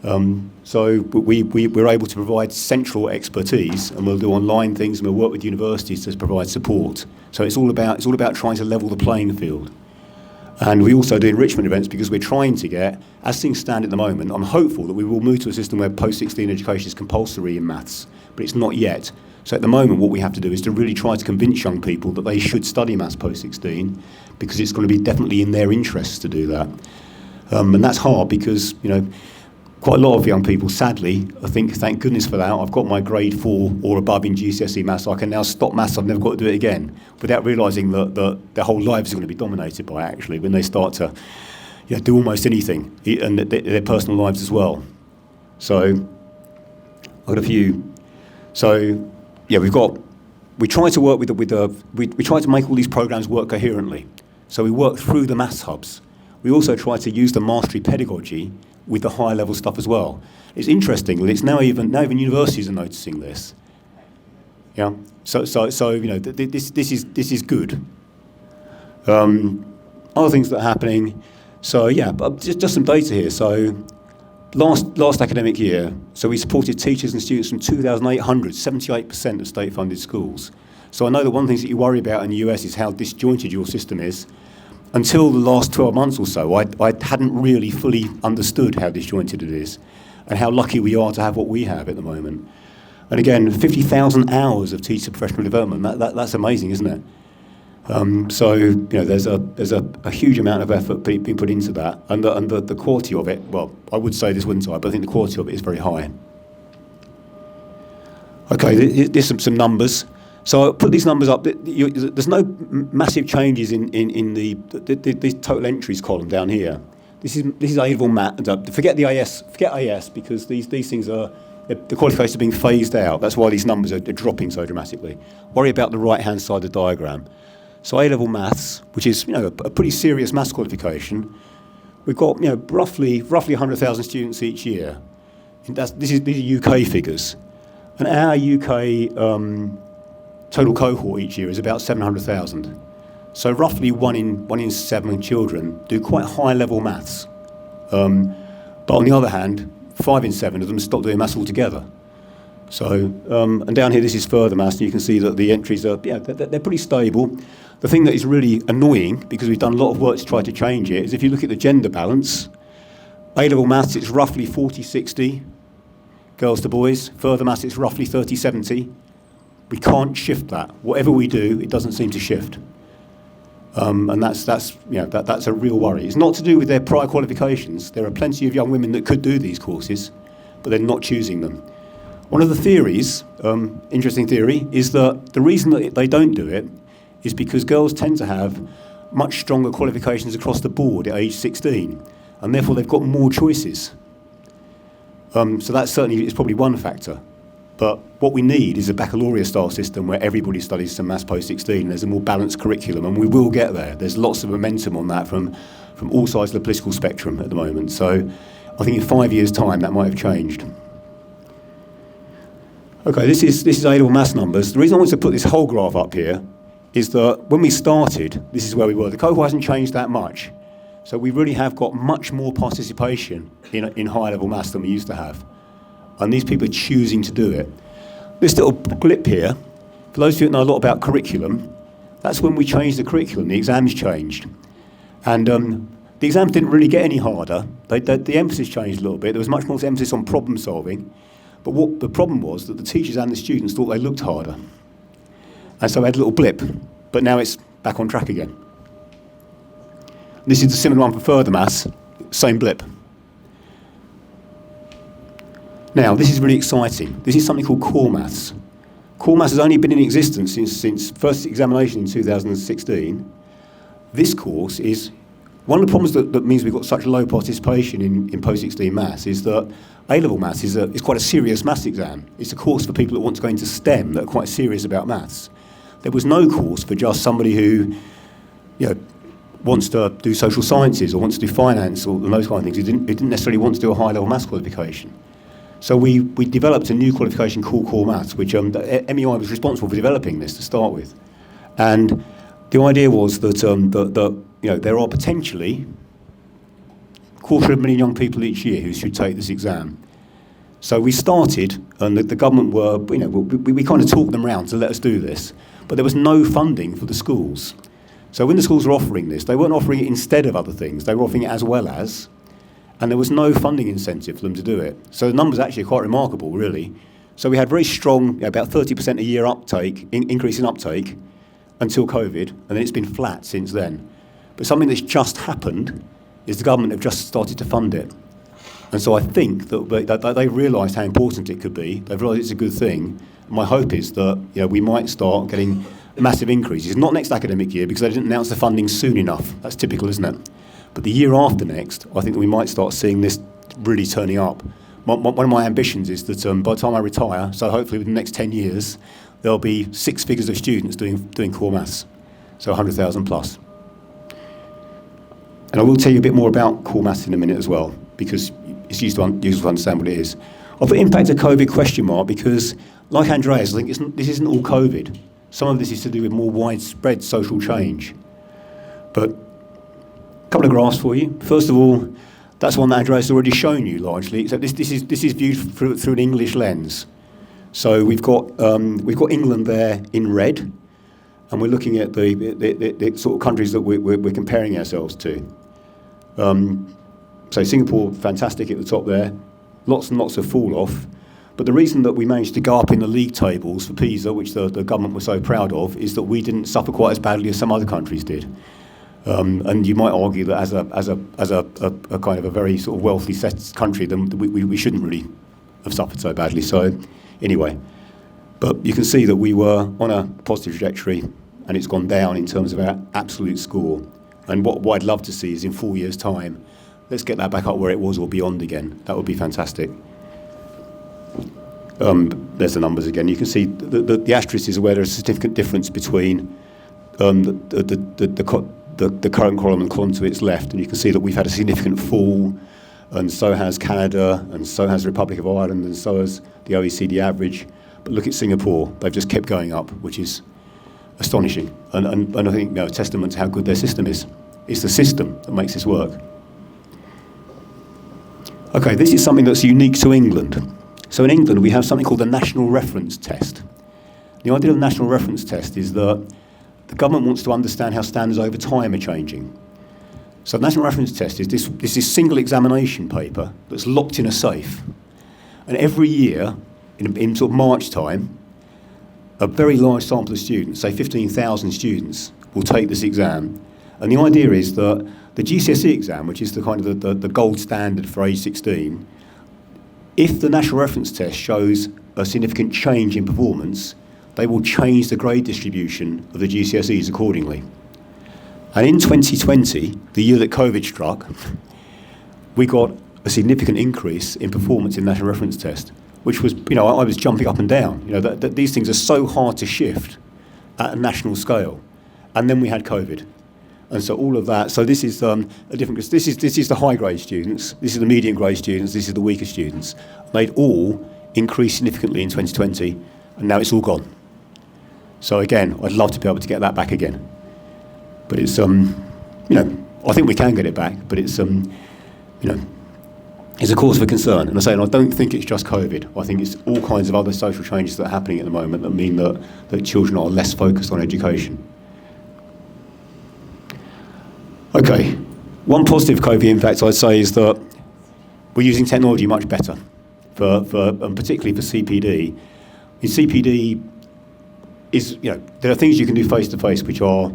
So we're able to provide central expertise, and we'll do online things, and we'll work with universities to provide support. So it's all about trying to level the playing field. And we also do enrichment events, because we're trying to get, as things stand at the moment, I'm hopeful that we will move to a system where post-16 education is compulsory in maths, but it's not yet. So at the moment, what we have to do is to really try to convince young people that they should study maths post-16, because it's going to be definitely in their interests to do that. And that's hard, because, quite a lot of young people, sadly, I think, thank goodness for that, I've got my grade 4 or above in GCSE maths, so I can now stop maths, I've never got to do it again, without realising that their whole lives are going to be dominated by it, actually, when they start to do almost anything, and their personal lives as well. So, I've got a few. So, we try to work we try to make all these programmes work coherently. So we work through the maths hubs. We also try to use the mastery pedagogy with the higher level stuff as well. It's interesting that it's now even universities are noticing this. Yeah. So this is good. Other things that are happening. So but just some data here. So last academic year, so we supported teachers and students from 2,800, 78% of state-funded schools. So I know that one of the things that you worry about in the US is how disjointed your system is. Until the last 12 months or so, I hadn't really fully understood how disjointed it is, and how lucky we are to have what we have at the moment. And again, 50,000 hours of teacher professional development, that's amazing, isn't it? There's a huge amount of effort being put into that, and the quality of it, well, I would say this, wouldn't I, but I think the quality of it is very high. Okay, there's some numbers. So I'll put these numbers up. There's no massive changes in the total entries column down here. This is A-level math. Forget the AS. Forget AS, because these things are, the qualifications are being phased out. That's why these numbers are dropping so dramatically. Worry about the right-hand side of the diagram. So A-level maths, which is a pretty serious maths qualification, we've got roughly 100,000 students each year. These are UK figures, and our UK total cohort each year is about 700,000. So roughly one in 7 children do quite high-level maths. But on the other hand, 5 in 7 of them stop doing maths altogether. So, and down here, this is further maths, and you can see that the entries are, they're pretty stable. The thing that is really annoying, because we've done a lot of work to try to change it, is if you look at the gender balance, A-level maths, it's roughly 40-60, girls to boys. Further maths, it's roughly 30-70. We can't shift that. Whatever we do, it doesn't seem to shift. And that's a real worry. It's not to do with their prior qualifications. There are plenty of young women that could do these courses, but they're not choosing them. One of the theories, interesting theory, is that the reason that they don't do it is because girls tend to have much stronger qualifications across the board at age 16, and therefore they've got more choices. So that certainly is probably one factor. But what we need is a baccalaureate-style system where everybody studies some maths post-16, and there's a more balanced curriculum, and we will get there. There's lots of momentum on that from all sides of the political spectrum at the moment. So I think in 5 years' time, that might have changed. Okay, this is A-level maths numbers. The reason I want to put this whole graph up here is that when we started, this is where we were. The cohort hasn't changed that much. So we really have got much more participation in high-level maths than we used to have. And these people are choosing to do it. This little blip here, for those of you that know a lot about curriculum, that's when we changed the curriculum, the exams changed. And the exams didn't really get any harder. The emphasis changed a little bit. There was much more emphasis on problem solving. But what the problem was that the teachers and the students thought they looked harder. And so we had a little blip, but now it's back on track again. This is a similar one for further maths, same blip. Now, this is really exciting. This is something called core maths. Core maths has only been in existence since first examination in 2016. This course is, one of the problems that means we've got such low participation in post-16 maths is that A-level maths is quite a serious maths exam. It's a course for people that want to go into STEM, that are quite serious about maths. There was no course for just somebody who, wants to do social sciences or wants to do finance or those kind of things. Who didn't necessarily want to do a high-level maths qualification. So we developed a new qualification called Core Maths, which MEI was responsible for developing this to start with. And the idea was that there are potentially 250,000 young people each year who should take this exam. So we started, and the government were, we kind of talked them round to let us do this, but there was no funding for the schools. So when the schools were offering this, they weren't offering it instead of other things, they were offering it as well as, and there was no funding incentive for them to do it. So the numbers actually are quite remarkable, really. So we had very strong, about 30% a year uptake, increase in uptake, until COVID, and then it's been flat since then. But something that's just happened is the government have just started to fund it. And so I think that they realised how important it could be. They've realised it's a good thing. My hope is that we might start getting massive increases. Not next academic year, because they didn't announce the funding soon enough. That's typical, isn't it? But the year after next, I think that we might start seeing this really turning up. One of my ambitions is that by the time I retire, so hopefully within the next 10 years, there'll be 6 figures of students doing core maths, so 100,000 plus. And I will tell you a bit more about core maths in a minute as well, because it's useful to understand what it is. I've put impact of COVID question mark because, like Andreas, I think this isn't all COVID. Some of this is to do with more widespread social change. But a couple of graphs for you. First of all, that's one that Andreas has already shown you largely, except this is viewed through an English lens. So we've got England there in red, and we're looking at the sort of countries that we're comparing ourselves to. So Singapore, fantastic at the top there, lots and lots of fall off. But the reason that we managed to go up in the league tables for PISA, which the government was so proud of, is that we didn't suffer quite as badly as some other countries did. And you might argue that as a kind of a very sort of wealthy set country, then we shouldn't really have suffered so badly. So anyway, but you can see that we were on a positive trajectory, and it's gone down in terms of our absolute score. And what I'd love to see is in 4 years' time, let's get that back up where it was or beyond again. That would be fantastic. There's the numbers again. You can see the asterisk is where there's a significant difference between the current column and column to its left, and you can see that we've had a significant fall, and so has Canada, and so has the Republic of Ireland, and so has the OECD average. But look at Singapore; they've just kept going up, which is astonishing, and I think a testament to how good their system is. It's the system that makes this work. Okay, this is something that's unique to England. So in England, we have something called the National Reference Test. The idea of the National Reference Test is that the government wants to understand how standards over time are changing. So the National Reference Test is this single examination paper that's locked in a safe. And every year, in sort of March time, a very large sample of students, say 15,000 students, will take this exam. And the idea is that the GCSE exam, which is the kind of the gold standard for age 16, if the National Reference Test shows a significant change in performance, they will change the grade distribution of the GCSEs accordingly. And in 2020, the year that COVID struck, we got a significant increase in performance in national reference test, which was, I was jumping up and down. That these things are so hard to shift at a national scale. And then we had COVID. And so all of that, so this is a different, this is the high grade students, this is the medium grade students, this is the weaker students. They'd all increased significantly in 2020, and now it's all gone. So again, I'd love to be able to get that back again. But it's, I think we can get it back, but it's, it's a cause for concern. And I don't think it's just COVID. I think it's all kinds of other social changes that are happening at the moment that mean that children are less focused on education. Okay, one positive COVID impact I'd say is that we're using technology much better, and particularly for CPD. In CPD, there are things you can do face-to-face which are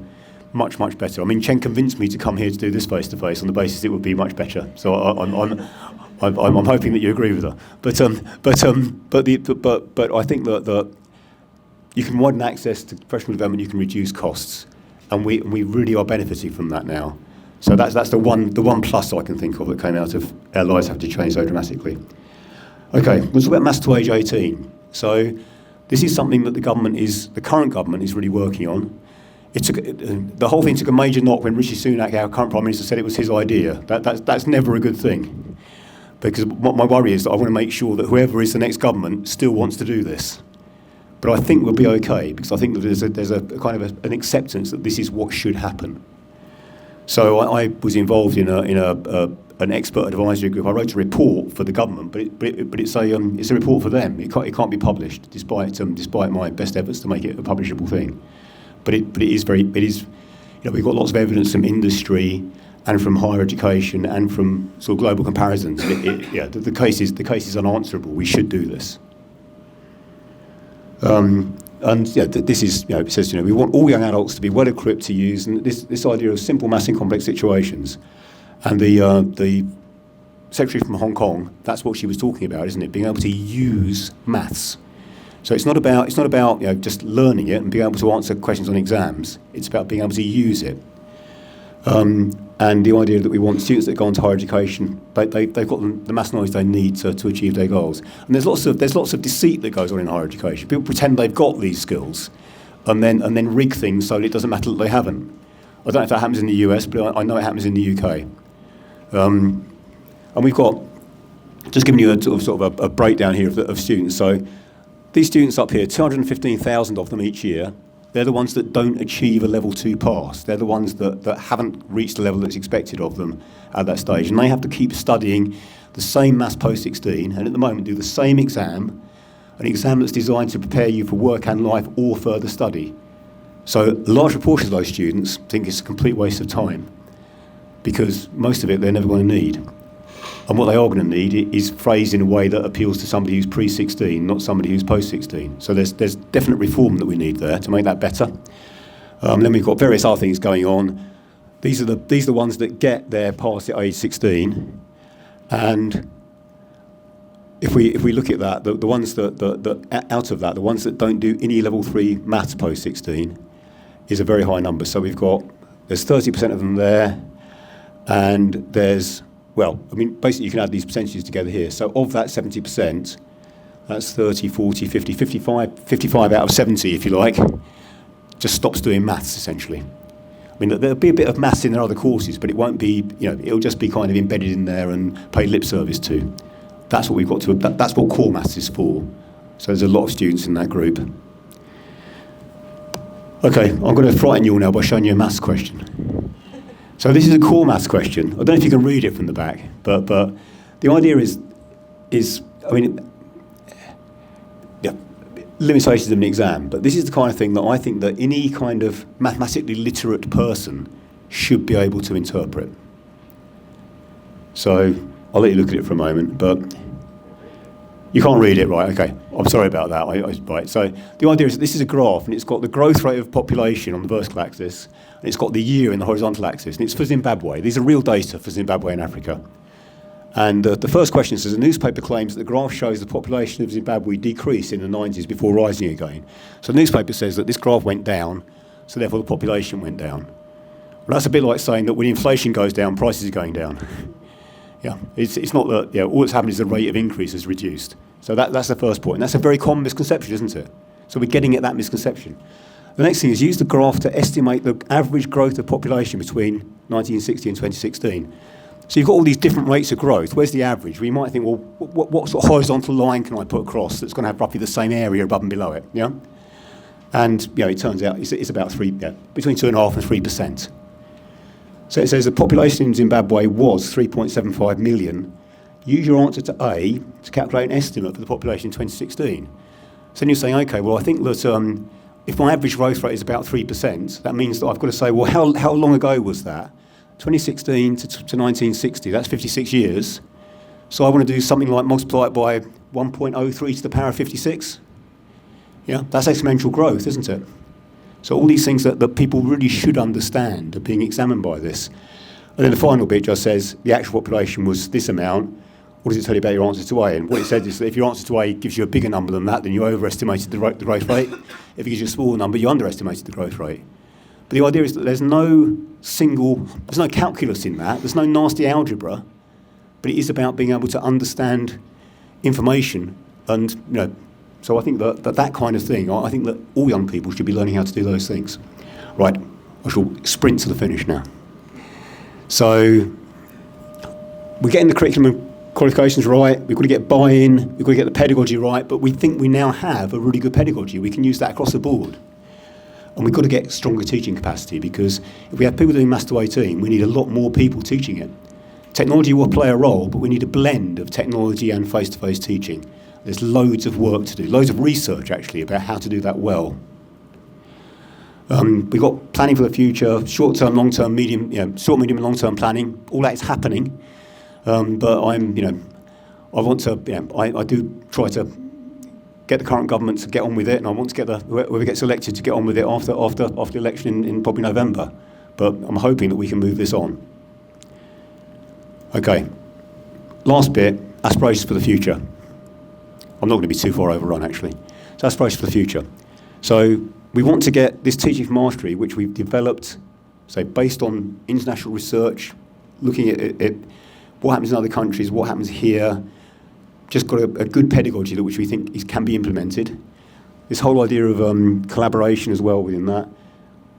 much, much better. I mean, Chen convinced me to come here to do this face-to-face on the basis it would be much better. So I'm hoping that you agree with her. But I think that you can widen access to professional development, you can reduce costs, and we really are benefiting from that now. So that's the one plus I can think of that came out of our lives having to change so dramatically. Okay, let's talk about maths to age 18. So this is something that the current government is really working on. The whole thing took a major knock when Rishi Sunak, our current Prime Minister, said it was his idea. That's never a good thing. Because my worry is that I want to make sure that whoever is the next government still wants to do this. But I think we'll be okay, because I think that there's a kind of an acceptance that this is what should happen. So I was involved in an expert advisory group. I wrote a report for the government, but it's a report for them. It can't be published, despite my best efforts to make it a publishable thing. But it is we've got lots of evidence from industry and from higher education and from sort of global comparisons. The case is unanswerable. We should do this. This is, it says, we want all young adults to be well equipped to use, and this idea of simple maths in complex situations. And the secretary from Hong Kong, that's what she was talking about, isn't it? Being able to use maths. So it's not about just learning it and being able to answer questions on exams. It's about being able to use it. And the idea that we want students that go on to higher education, they've got the maths knowledge they need to achieve their goals. And there's lots of deceit that goes on in higher education. People pretend they've got these skills, and then rig things so that it doesn't matter that they haven't. I don't know if that happens in the US, but I know it happens in the UK. And we've got, just giving you a sort of a breakdown here of students. So these students up here, 215,000 of them each year. They're the ones that don't achieve a level 2 pass. They're the ones that haven't reached the level that's expected of them at that stage. And they have to keep studying the same maths post-16, and at the moment do the same exam, an exam that's designed to prepare you for work and life or further study. So a large proportion of those students think it's a complete waste of time, because most of it they're never going to need. And what they are going to need is phrased in a way that appeals to somebody who's pre-16, not somebody who's post-16. So there's definite reform that we need there to make that better. Then we've got various other things going on. These are the ones that get their pass at age 16. And if we look at that, the ones that out of that, the ones that don't do any level 3 maths post-16 is a very high number. So there's 30% of them there, and there's, basically you can add these percentages together here. So of that 70%, that's 30, 40, 50, 55 out of 70, if you like, just stops doing maths, essentially. I mean, there'll be a bit of maths in their other courses, but it won't be, it'll just be kind of embedded in there and paid lip service to. That's what we've got to, that's what core maths is for. So there's a lot of students in that group. Okay, I'm going to frighten you all now by showing you a maths question. So this is a core maths question. I don't know if you can read it from the back, but the idea is limitations of an exam, but this is the kind of thing that I think that any kind of mathematically literate person should be able to interpret. So I'll let you look at it for a moment, but you can't read it, right? Okay, I'm sorry about that. Right. So the idea is that this is a graph, and it's got the growth rate of population on the vertical axis, and it's got the year in the horizontal axis, and it's for Zimbabwe. These are real data for Zimbabwe and Africa. And the first question says, a newspaper claims that the graph shows the population of Zimbabwe decreased in the 90s before rising again. So the newspaper says that this graph went down, so therefore the population went down. Well, that's a bit like saying that when inflation goes down, prices are going down. Yeah, it's not that, all that's happened is the rate of increase has reduced. So that's the first point. And that's a very common misconception, isn't it? So we're getting at that misconception. The next thing is use the graph to estimate the average growth of population between 1960 and 2016. So you've got all these different rates of growth. Where's the average? Well, you might think, well, what sort of horizontal line can I put across that's going to have roughly the same area above and below it? Yeah, and it turns out it's about between 2.5% and 3%. So it says the population in Zimbabwe was 3.75 million. Use your answer to A to calculate an estimate for the population in 2016. So then you're saying, okay, well, I think that if my average growth rate is about 3%, that means that I've got to say, well, how long ago was that? 2016 to 1960, that's 56 years. So I want to do something like multiply it by 1.03 to the power of 56. Yeah, that's exponential growth, isn't it? So all these things that people really should understand are being examined by this. And then the final bit just says the actual population was this amount. What does it tell you about your answer to A? And what it says is that if your answer to A gives you a bigger number than that, then you overestimated the growth rate. If it gives you a smaller number, you underestimated the growth rate. But the idea is that there's no calculus in that, there's no nasty algebra, but it is about being able to understand information. And, so I think that kind of thing, I think that all young people should be learning how to do those things. Right, I shall sprint to the finish now. So we're getting the curriculum and qualifications right, we've got to get buy-in, we've got to get the pedagogy right, but we think we now have a really good pedagogy. We can use that across the board. And we've got to get stronger teaching capacity, because if we have people doing Maths to 18, we need a lot more people teaching it. Technology will play a role, but we need a blend of technology and face-to-face teaching. There's loads of work to do, loads of research actually about how to do that well. We've got planning for the future, short-term, long-term, short, medium and long-term planning. All that is happening, but I do try to get the current government to get on with it, and I want to get whoever gets elected to get on with it after the election in probably November. But I'm hoping that we can move this on. Okay, last bit, aspirations for the future. I'm not going to be too far overrun, actually. So aspirations for the future. So we want to get this teaching for mastery, which we've developed, say, based on international research, looking at what happens in other countries, what happens here, just got a good pedagogy which we think can be implemented. This whole idea of collaboration as well within that.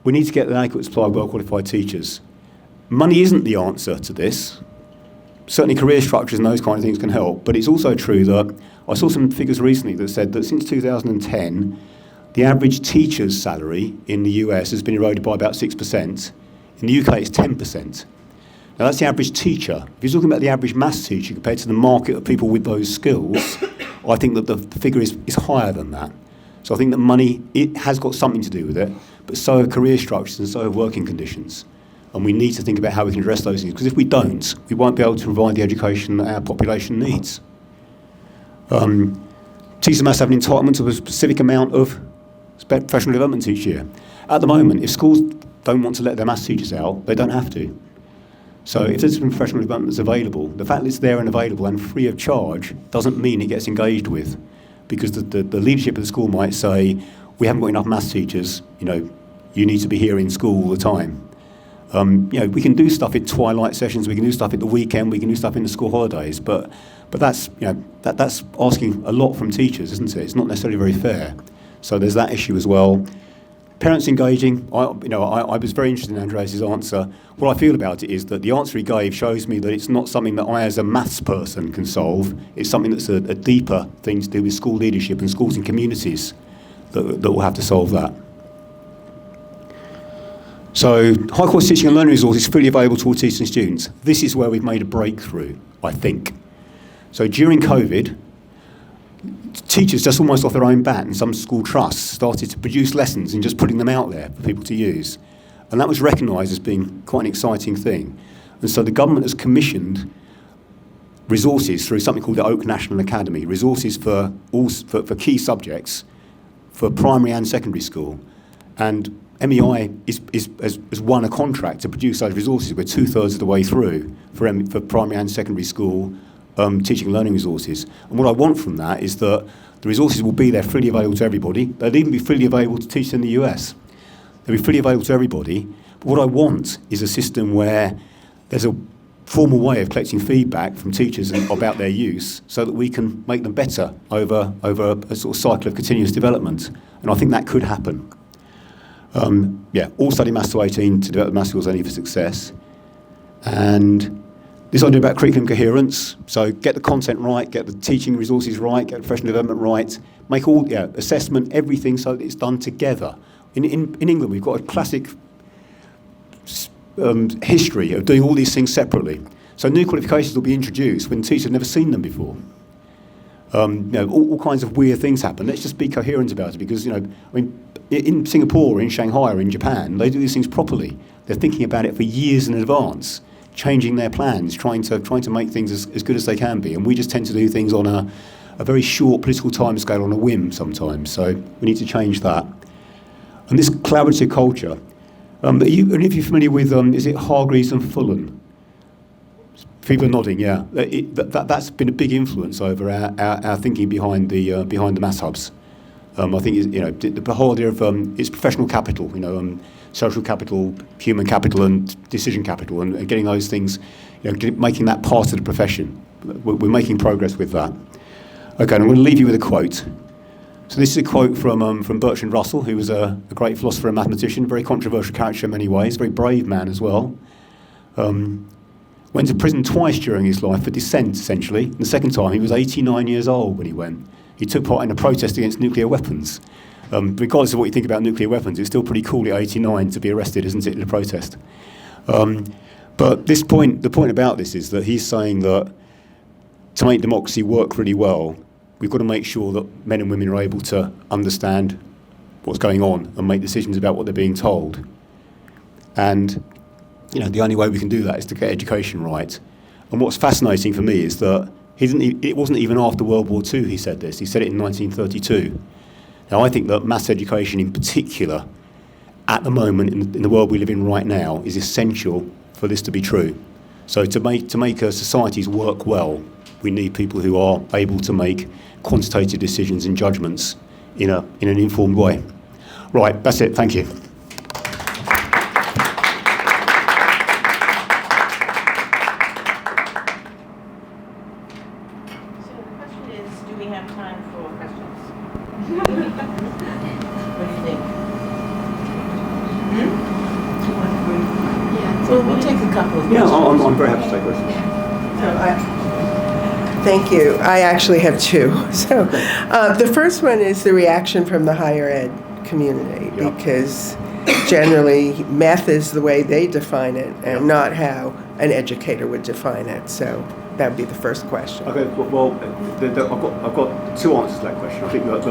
We need to get an adequate supply of well-qualified teachers. Money isn't the answer to this. Certainly career structures and those kind of things can help, but it's also true that I saw some figures recently that said that since 2010, the average teacher's salary in the US has been eroded by about 6%. In the UK, it's 10%. Now, that's the average teacher. If you're talking about the average maths teacher compared to the market of people with those skills, I think that the figure is higher than that. So I think that money, it has got something to do with it, but so have career structures and so have working conditions. And we need to think about how we can address those things, because if we don't, we won't be able to provide the education that our population needs. Teachers must have an entitlement to a specific amount of professional development each year. At the moment, if schools don't want to let their maths teachers out, they don't have to. So if there's some professional development that's available, the fact that it's there and available and free of charge doesn't mean it gets engaged with, because the leadership of the school might say, we haven't got enough maths teachers, you need to be here in school all the time. We can do stuff at twilight sessions, we can do stuff at the weekend, we can do stuff in the school holidays, but that's that's asking a lot from teachers, isn't it? It's not necessarily very fair. So there's that issue as well. Parents engaging. I was very interested in Andreas's answer. What I feel about it is that the answer he gave shows me that it's not something that I as a maths person can solve. It's something that's a deeper thing to do with school leadership and schools and communities that will have to solve that. So high quality teaching and learning resources fully available to all teachers and students. This is where we've made a breakthrough, I think. So during COVID, teachers just almost off their own bat and some school trusts started to produce lessons and just putting them out there for people to use. And that was recognised as being quite an exciting thing. And so the government has commissioned resources through something called the Oak National Academy, resources for key subjects for primary and secondary school. And MEI has won a contract to produce those resources. We're 2/3 of the way through for primary and secondary school teaching and learning resources. And what I want from that is that the resources will be there freely available to everybody. They'll even be freely available to teach in the US. They'll be freely available to everybody. But what I want is a system where there's a formal way of collecting feedback from teachers about their use so that we can make them better over a sort of cycle of continuous development. And I think that could happen. All study maths to 18 to develop maths skills only for success. And this idea about curriculum coherence, so get the content right, get the teaching resources right, get the professional development right, make all, assessment, everything so that it's done together. In England, we've got a classic history of doing all these things separately. So new qualifications will be introduced when teachers have never seen them before. All kinds of weird things happen. Let's just be coherent about it because, in Singapore or in Shanghai or in Japan, they do these things properly. They're thinking about it for years in advance, changing their plans, trying to make things as good as they can be. And we just tend to do things on a very short political timescale on a whim sometimes. So we need to change that. And this collaborative culture, and if you're familiar with, is it Hargreaves and Fulham? People are nodding, yeah. That's been a big influence over our thinking behind the maths hubs. I think the whole idea of it's professional capital, social capital, human capital, and decision capital, and getting those things, making that part of the profession. We're making progress with that. Okay, and I'm going to leave you with a quote. So this is a quote from Bertrand Russell, who was a great philosopher and mathematician, very controversial character in many ways, very brave man as well. Went to prison twice during his life for dissent, essentially. And the second time, he was 89 years old when he went. He took part in a protest against nuclear weapons. Regardless of what you think about nuclear weapons, it's still pretty cool at 89 to be arrested, isn't it, in a protest? But the point about this is that he's saying that to make democracy work really well, we've got to make sure that men and women are able to understand what's going on and make decisions about what they're being told. And the only way we can do that is to get education right. And what's fascinating for me is that it wasn't even after World War II he said this. He said it in 1932. Now, I think that maths education in particular, at the moment, in the world we live in right now, is essential for this to be true. So to make our societies work well, we need people who are able to make quantitative decisions and judgments in an informed way. Right, that's it. Thank you. I'm very happy to take questions. Thank you. I actually have two. So the first one is the reaction from the higher ed community, because generally math is the way they define it and not how an educator would define it. So that would be the first question. Okay, well, I've got two answers to that question. I think that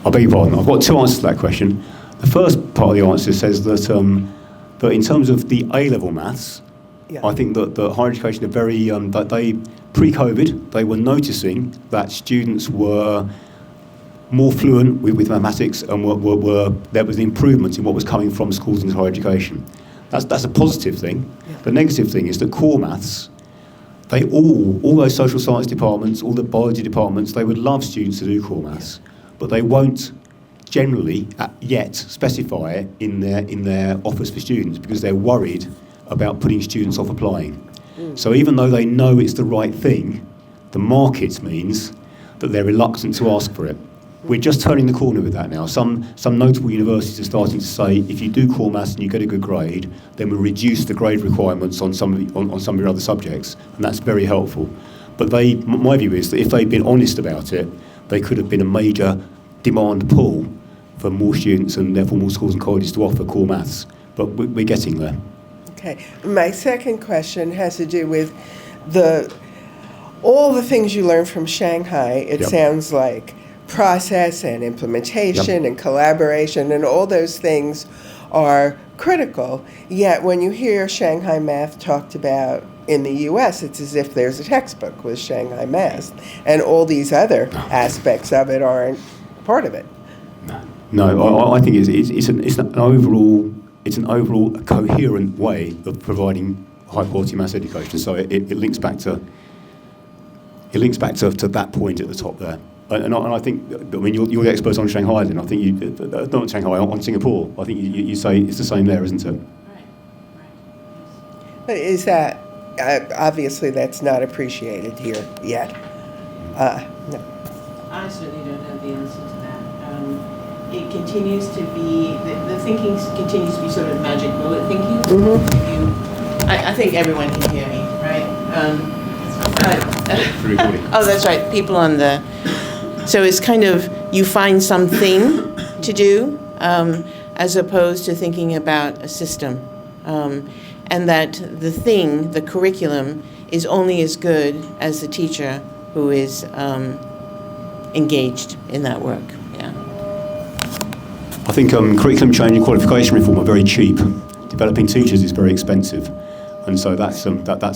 I beg your pardon. I've got two answers to that question. The first part of the answer says that in terms of the A-level maths, I think that the higher education are very, that they, pre-COVID, they were noticing that students were more fluent with mathematics and there was an improvement in what was coming from schools into higher education. That's a positive thing. Yeah. The negative thing is that core maths, they all those social science departments, all the biology departments, they would love students to do core maths, but they won't generally yet specify it in their offers for students because they're worried about putting students off applying. So even though they know it's the right thing, the market means that they're reluctant to ask for it. We're just turning the corner with that now. Some notable universities are starting to say if you do core maths and you get a good grade, then we'll reduce the grade requirements on some of your other subjects, and that's very helpful. But my view is that if they'd been honest about it, they could have been a major demand pull for more students and therefore more schools and colleges to offer core maths. But we're getting there. Okay. My second question has to do with all the things you learned from Shanghai. It sounds like process and implementation and collaboration and all those things are critical. Yet when you hear Shanghai math talked about in the US, it's as if there's a textbook with Shanghai math and all these other aspects of it aren't part of it. No, I think it's an overall coherent way of providing high quality maths education. So it links back to that point at the top there. And I think, I mean, you're the experts on Shanghai, then. I think you, not Shanghai, on Singapore. I think you say it's the same there, isn't it? Right. But is that, obviously that's not appreciated here yet. No. I certainly don't have the answer to that. It continues to be, the thinking continues to be sort of magic bullet thinking. I think everyone can hear me, right? Oh, that's right, people on the, so it's kind of, you find something to do, as opposed to thinking about a system. And that the thing, the curriculum, is only as good as the teacher who is engaged in that work. Yeah. I think curriculum change and qualification reform are very cheap. Developing teachers is very expensive, and so that's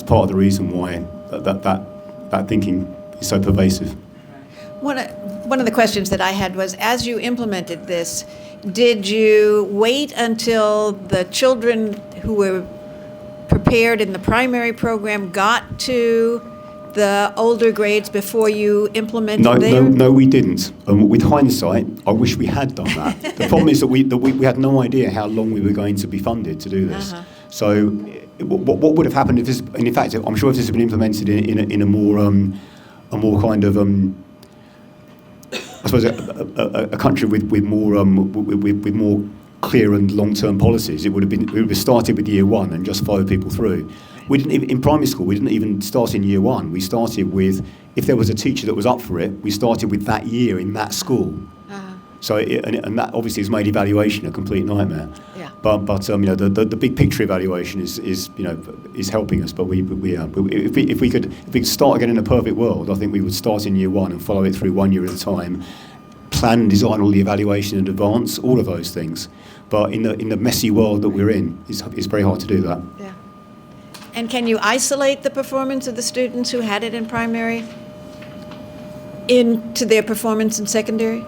part of the reason why that thinking is so pervasive. One of the questions that I had was, as you implemented this, did you wait until the children who were prepared in the primary program got to the older grades before you implemented No, we didn't. With hindsight, I wish we had done that. The problem is that we had no idea how long we were going to be funded to do this. So what would have happened if this, and in fact, I'm sure if this had been implemented in a more kind of, I suppose, a country with more clear and long-term policies, it would have started with year one and just followed people through. We didn't in primary school. We didn't even start in year one. We started with, if there was a teacher that was up for it, we started with that year in that school. So and that obviously has made evaluation a complete nightmare. Yeah. But the big picture evaluation is helping us. But if we could start again in a perfect world, I think we would start in year one and follow it through 1 year at a time. Plan and design all the evaluation in advance, all of those things. But in the messy world that we're in, it's very hard to do that. Yeah. And can you isolate the performance of the students who had it in primary into their performance in secondary?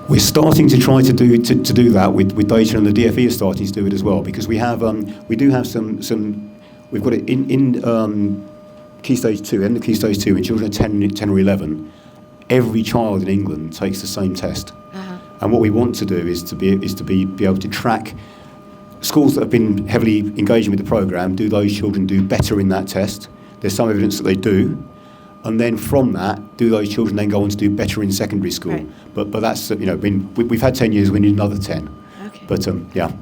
We're starting to try to do that with data, and the DFE is starting to do it as well, because we do have some we've got it in Key Stage 2, end of Key Stage 2, when children are 10 or 11, every child in England takes the same test. And what we want to do is to be able to track schools that have been heavily engaging with the programme. Do those children do better in that test? There's some evidence that they do. And then from that, do those children then go on to do better in secondary school? Right. But that's, we've had 10 years, we need another 10. Okay. But yeah.